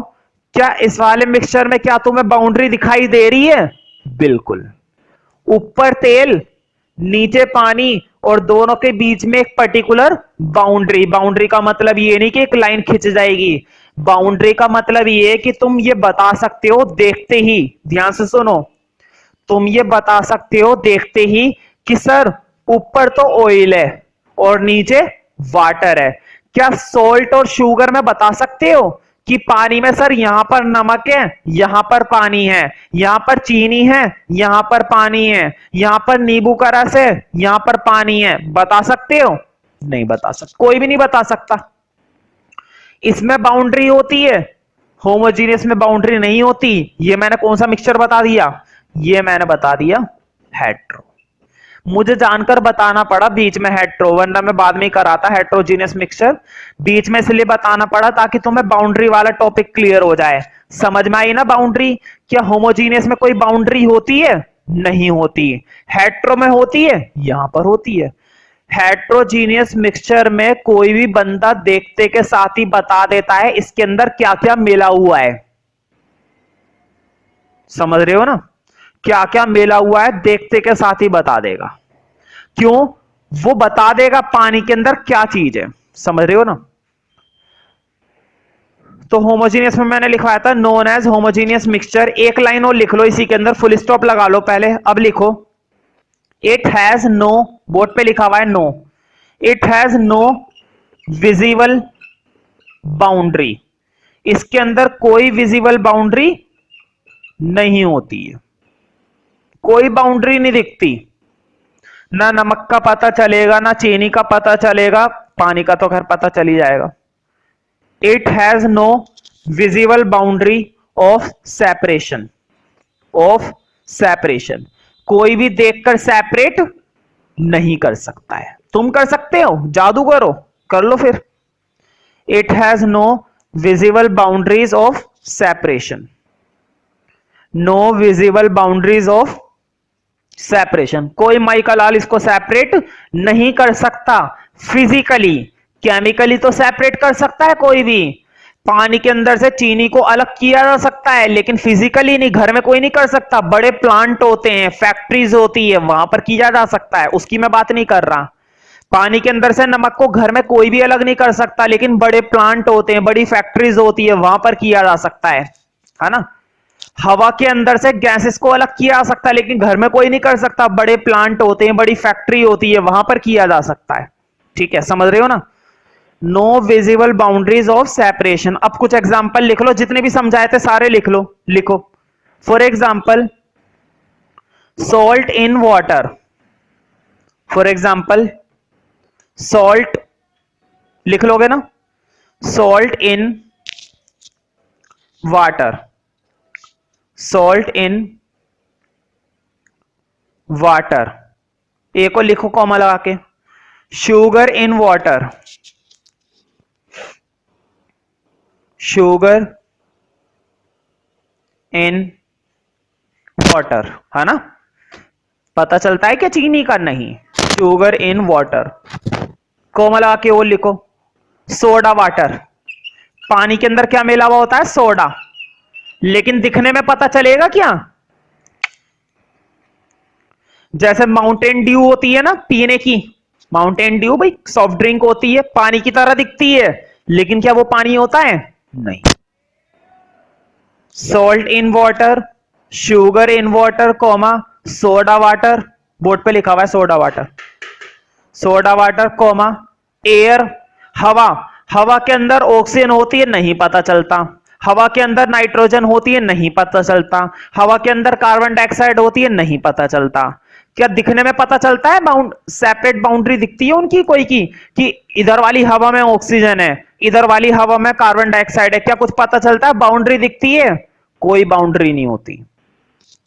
क्या इस वाले मिक्सचर में क्या तुम्हें बाउंड्री दिखाई दे रही है? बिल्कुल। ऊपर तेल, नीचे पानी, और दोनों के बीच में एक पर्टिकुलर बाउंड्री। बाउंड्री का मतलब ये नहीं कि एक लाइन खिंच जाएगी। बाउंड्री का मतलब ये कि तुम ये बता सकते हो देखते ही, ध्यान से सुनो, तुम ये बता सकते हो देखते ही कि सर ऊपर तो ऑयल है और नीचे वाटर है। क्या सोल्ट और शुगर में बता सकते हो कि पानी में सर यहां पर नमक है, यहां पर पानी है, यहां पर चीनी है, यहां पर पानी है, यहां पर नींबू का रस है, यहां पर पानी है? बता सकते हो? नहीं बता सकते, कोई भी नहीं बता सकता। इसमें बाउंड्री होती है, होमोजीनियस में बाउंड्री नहीं होती। ये मैंने कौन सा मिक्सचर बता दिया? ये मैंने बता दिया हेट्रो। मुझे जानकर बताना पड़ा बीच में हेट्रो, वरना मैं बाद में ही कराता हेट्रोजीनियस मिक्सचर। बीच में इसलिए बताना पड़ा ताकि तुम्हें बाउंड्री वाला टॉपिक क्लियर हो जाए। समझ में आई ना बाउंड्री? क्या होमोजीनियस में कोई बाउंड्री होती है? नहीं होती। हेट्रो में होती है, यहां पर होती है। हेट्रोजीनियस मिक्सचर में कोई भी बंदा देखते के साथ ही बता देता है इसके अंदर क्या क्या मिला हुआ है। समझ रहे हो ना? क्या क्या मिला हुआ है देखते के साथ ही बता देगा। क्यों? वो बता देगा पानी के अंदर क्या चीज है। समझ रहे हो ना? तो होमोजीनियस में मैंने लिखवाया था नोन एज होमोजीनियस मिक्सचर। एक लाइन और लिख लो इसी के अंदर, फुल स्टॉप लगा लो पहले। अब लिखो, इट हैज नो, बोर्ड पे लिखा हुआ है no, it has no visible boundary. इसके अंदर कोई विजिबल बाउंड्री नहीं होती है, कोई बाउंड्री नहीं दिखती। ना नमक का पता चलेगा, ना चीनी का पता चलेगा, पानी का तो खैर पता चल ही जाएगा। It has no visible boundary of separation, of separation. कोई भी देखकर सेपरेट नहीं कर सकता है। तुम कर सकते हो, जादू करो, कर लो फिर। It has no visible boundaries of separation, no visible boundaries of separation. कोई माई का लाल इसको सेपरेट नहीं कर सकता फिजिकली। केमिकली तो सेपरेट कर सकता है कोई भी। पानी के अंदर से चीनी को अलग किया जा सकता है, लेकिन फिजिकली नहीं, घर में कोई नहीं कर सकता। बड़े प्लांट होते हैं, फैक्ट्रीज होती है, वहां पर किया जा सकता है, उसकी मैं बात नहीं कर रहा। पानी के अंदर से नमक को घर में कोई भी अलग नहीं कर सकता, लेकिन बड़े प्लांट होते हैं, बड़ी फैक्ट्रीज होती है, वहां पर किया जा सकता है ना? हवा के अंदर से गैसेस को अलग किया जा सकता है, लेकिन घर में कोई नहीं कर सकता। बड़े प्लांट होते हैं, बड़ी फैक्ट्री होती है, वहां पर किया जा सकता है। ठीक है, समझ रहे हो ना? No visible boundaries of separation. अब कुछ एग्जांपल लिख लो, जितने भी समझाए थे सारे लिख लो। लिखो, for example salt in water. For example salt लिख लोगे ना? Salt in water, salt in water. A को लिखो कॉमा लगा के। Sugar in water, sugar in water, है ना? पता चलता है क्या चीनी का? नहीं, शुगर इन वाटर। कॉमा लगा के वो लिखो। सोडा वाटर, पानी के अंदर क्या मिला हुआ होता है? सोडा। लेकिन दिखने में पता चलेगा क्या? जैसे माउंटेन ड्यू होती है ना पीने की, माउंटेन ड्यू भाई सॉफ्ट ड्रिंक होती है, पानी की तरह दिखती है, लेकिन क्या वो पानी होता है? नहीं। Salt in water, sugar in water, comma soda water, board पे लिखा हुआ है soda water, soda water comma air, हवा, हवा के अंदर ऑक्सीजन होती है नहीं पता चलता, हवा के अंदर नाइट्रोजन होती है नहीं पता चलता, हवा के अंदर कार्बन डाइऑक्साइड होती है नहीं पता चलता। क्या दिखने में पता चलता है? सेपरेट बाउंड्री दिखती है उनकी कोई की कि इधर वाली हवा में ऑक्सीजन है, इधर वाली हवा में कार्बन डाइऑक्साइड है? क्या कुछ पता चलता है? बाउंड्री दिखती है? कोई बाउंड्री नहीं होती,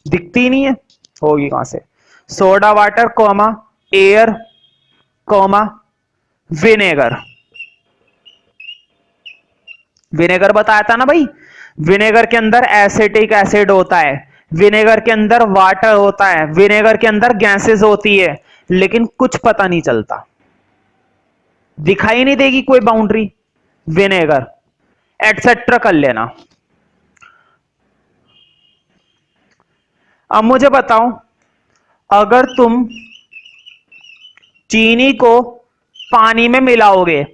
दिखती नहीं है, होगी कहां से? Soda water comma air comma vinegar, vinegar बताया था ना भाई, विनेगर के अंदर एसिटिक एसिड होता है, विनेगर के अंदर वाटर होता है, विनेगर के अंदर गैसेस होती है, लेकिन कुछ पता नहीं चलता, दिखाई नहीं देगी कोई बाउंड्री, विनेगर एटसेट्रा कर लेना। अब मुझे बताओ, अगर तुम चीनी को पानी में मिलाओगे,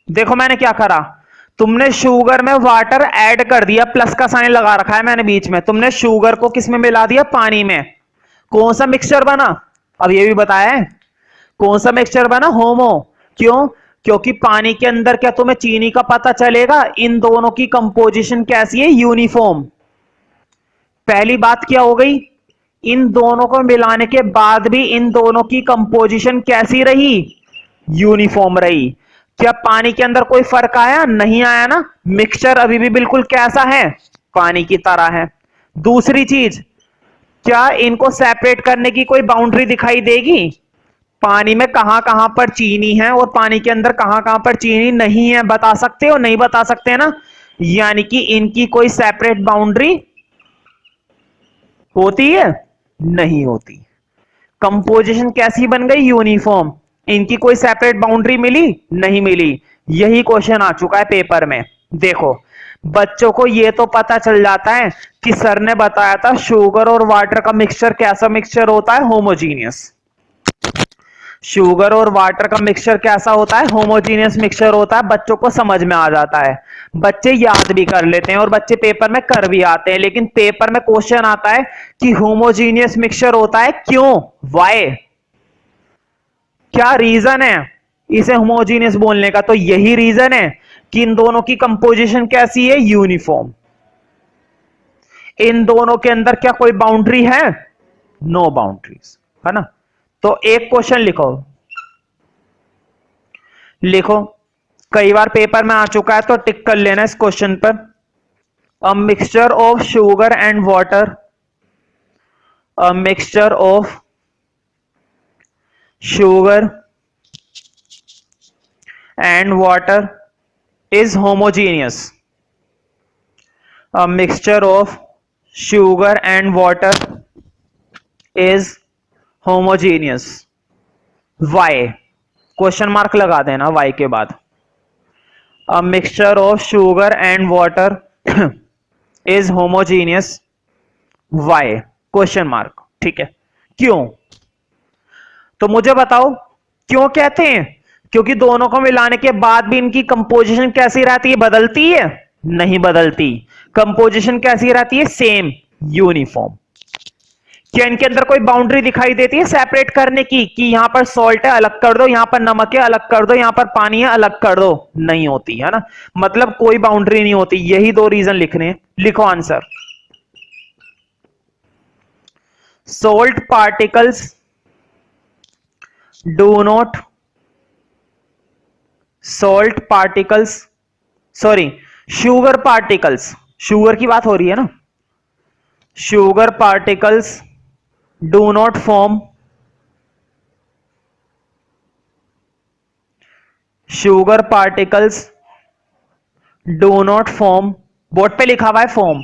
देखो मैंने क्या करा, तुमने शुगर में वाटर ऐड कर दिया, प्लस का साइन लगा रखा है मैंने बीच में, तुमने शुगर को किस में मिला दिया? पानी में। कौन सा मिक्सचर बना? अब ये भी बताया है कौन सा मिक्सचर बना? होमो। क्यों? क्योंकि पानी के अंदर क्या तुम्हें चीनी का पता चलेगा? इन दोनों की कंपोजिशन कैसी है? यूनिफॉर्म। पहली बात क्या हो गई, इन दोनों को मिलाने के बाद भी इन दोनों की कंपोजिशन कैसी रही? यूनिफॉर्म रही। क्या पानी के अंदर कोई फर्क आया? नहीं आया ना, मिक्सचर अभी भी बिल्कुल कैसा है? पानी की तरह है। दूसरी चीज, क्या इनको सेपरेट करने की कोई बाउंड्री दिखाई देगी? पानी में कहां कहां पर चीनी है और पानी के अंदर कहां कहां पर चीनी नहीं है, बता सकते हो? नहीं बता सकते ना, यानी कि इनकी कोई सेपरेट बाउंड्री होती है? नहीं होती। कंपोजिशन कैसी बन गई? यूनिफॉर्म। इनकी कोई सेपरेट बाउंड्री मिली? नहीं मिली। यही क्वेश्चन आ चुका है पेपर में। देखो, बच्चों को यह तो पता चल जाता है कि सर ने बताया था शुगर और वाटर का मिक्सचर कैसा मिक्सचर होता है? होमोजीनियस। शुगर और वाटर का मिक्सचर कैसा होता है? होमोजीनियस मिक्सचर होता है। बच्चों को समझ में आ जाता है, बच्चे याद भी कर लेते हैं और बच्चे पेपर में कर भी आते हैं, लेकिन पेपर में क्वेश्चन आता है कि होमोजीनियस मिक्सचर होता है क्यों? वाई? क्या रीजन है इसे होमोजीनियस बोलने का? तो यही रीजन है कि इन दोनों की कंपोजिशन कैसी है? यूनिफॉर्म। इन दोनों के अंदर क्या कोई बाउंड्री है? नो बाउंड्रीज, है ना? तो एक क्वेश्चन लिखो, लिखो, कई बार पेपर में आ चुका है तो टिक कर लेना इस क्वेश्चन पर। A mixture of sugar and water, a mixture of sugar and water is homogeneous. A mixture of sugar and water is homogeneous. Why? Question mark लगा देना why के बाद। A mixture of sugar and water is homogeneous. Why? Question mark. ठीक है, क्यों? तो मुझे बताओ क्यों कहते हैं? क्योंकि दोनों को मिलाने के बाद भी इनकी कंपोजिशन कैसी रहती है? बदलती है? नहीं बदलती। कंपोजिशन कैसी रहती है? Same, uniform. क्या इनके अंदर कोई बाउंड्री दिखाई देती है सेपरेट करने की कि यहां पर सॉल्ट है अलग कर दो, यहां पर नमक है अलग कर दो, यहां पर पानी है अलग कर दो? नहीं होती, है ना? मतलब कोई बाउंड्री नहीं होती। यही दो रीजन लिखने, लिखो answer. Salt particles do not, salt particles, sorry, sugar particles, sugar की बात हो रही है ना, sugar particles do not form, sugar particles do not form, board पे लिखा हुआ है फॉर्म,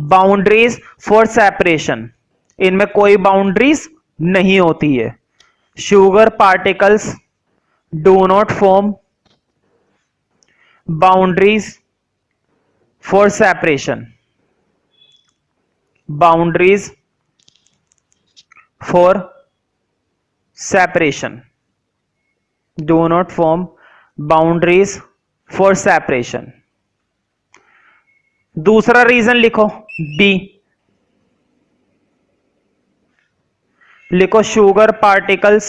बाउंड्रीज फॉर सेपरेशन, इनमें कोई बाउंड्रीज नहीं होती है। Sugar particles do not form boundaries for separation, boundaries for separation, do not form boundaries for separation. दूसरा रीजन लिखो, बी, लिखो sugar particles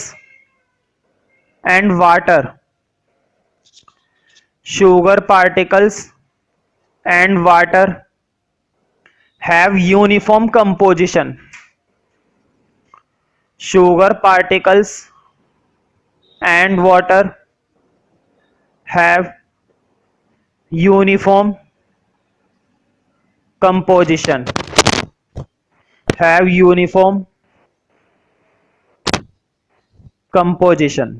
and water, sugar particles and water have uniform composition. Sugar particles and water have uniform composition. Have uniform composition.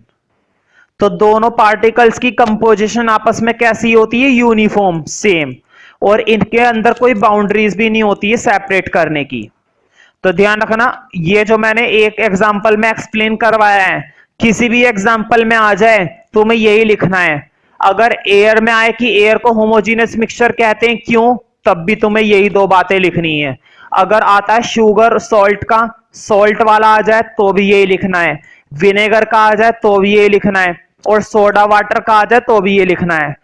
तो दोनों particles की composition आपस में कैसी होती है? यूनिफॉर्म, सेम, और इनके अंदर कोई बाउंड्रीज भी नहीं होती है सेपरेट करने की। तो ध्यान रखना, ये जो मैंने एक एग्जांपल में एक्सप्लेन करवाया है, किसी भी एग्जांपल में आ जाए तुम्हें यही लिखना है। अगर एयर में आए कि एयर को होमोजीनियस मिक्सचर कहते हैं क्यों, तब भी तुम्हें यही दो बातें लिखनी है। अगर आता है शुगर सॉल्ट का, सॉल्ट वाला आ जाए तो भी यही लिखना है, विनेगर का आ जाए तो भी यही लिखना है, और सोडा वाटर का आ जाए तो भी ये लिखना है।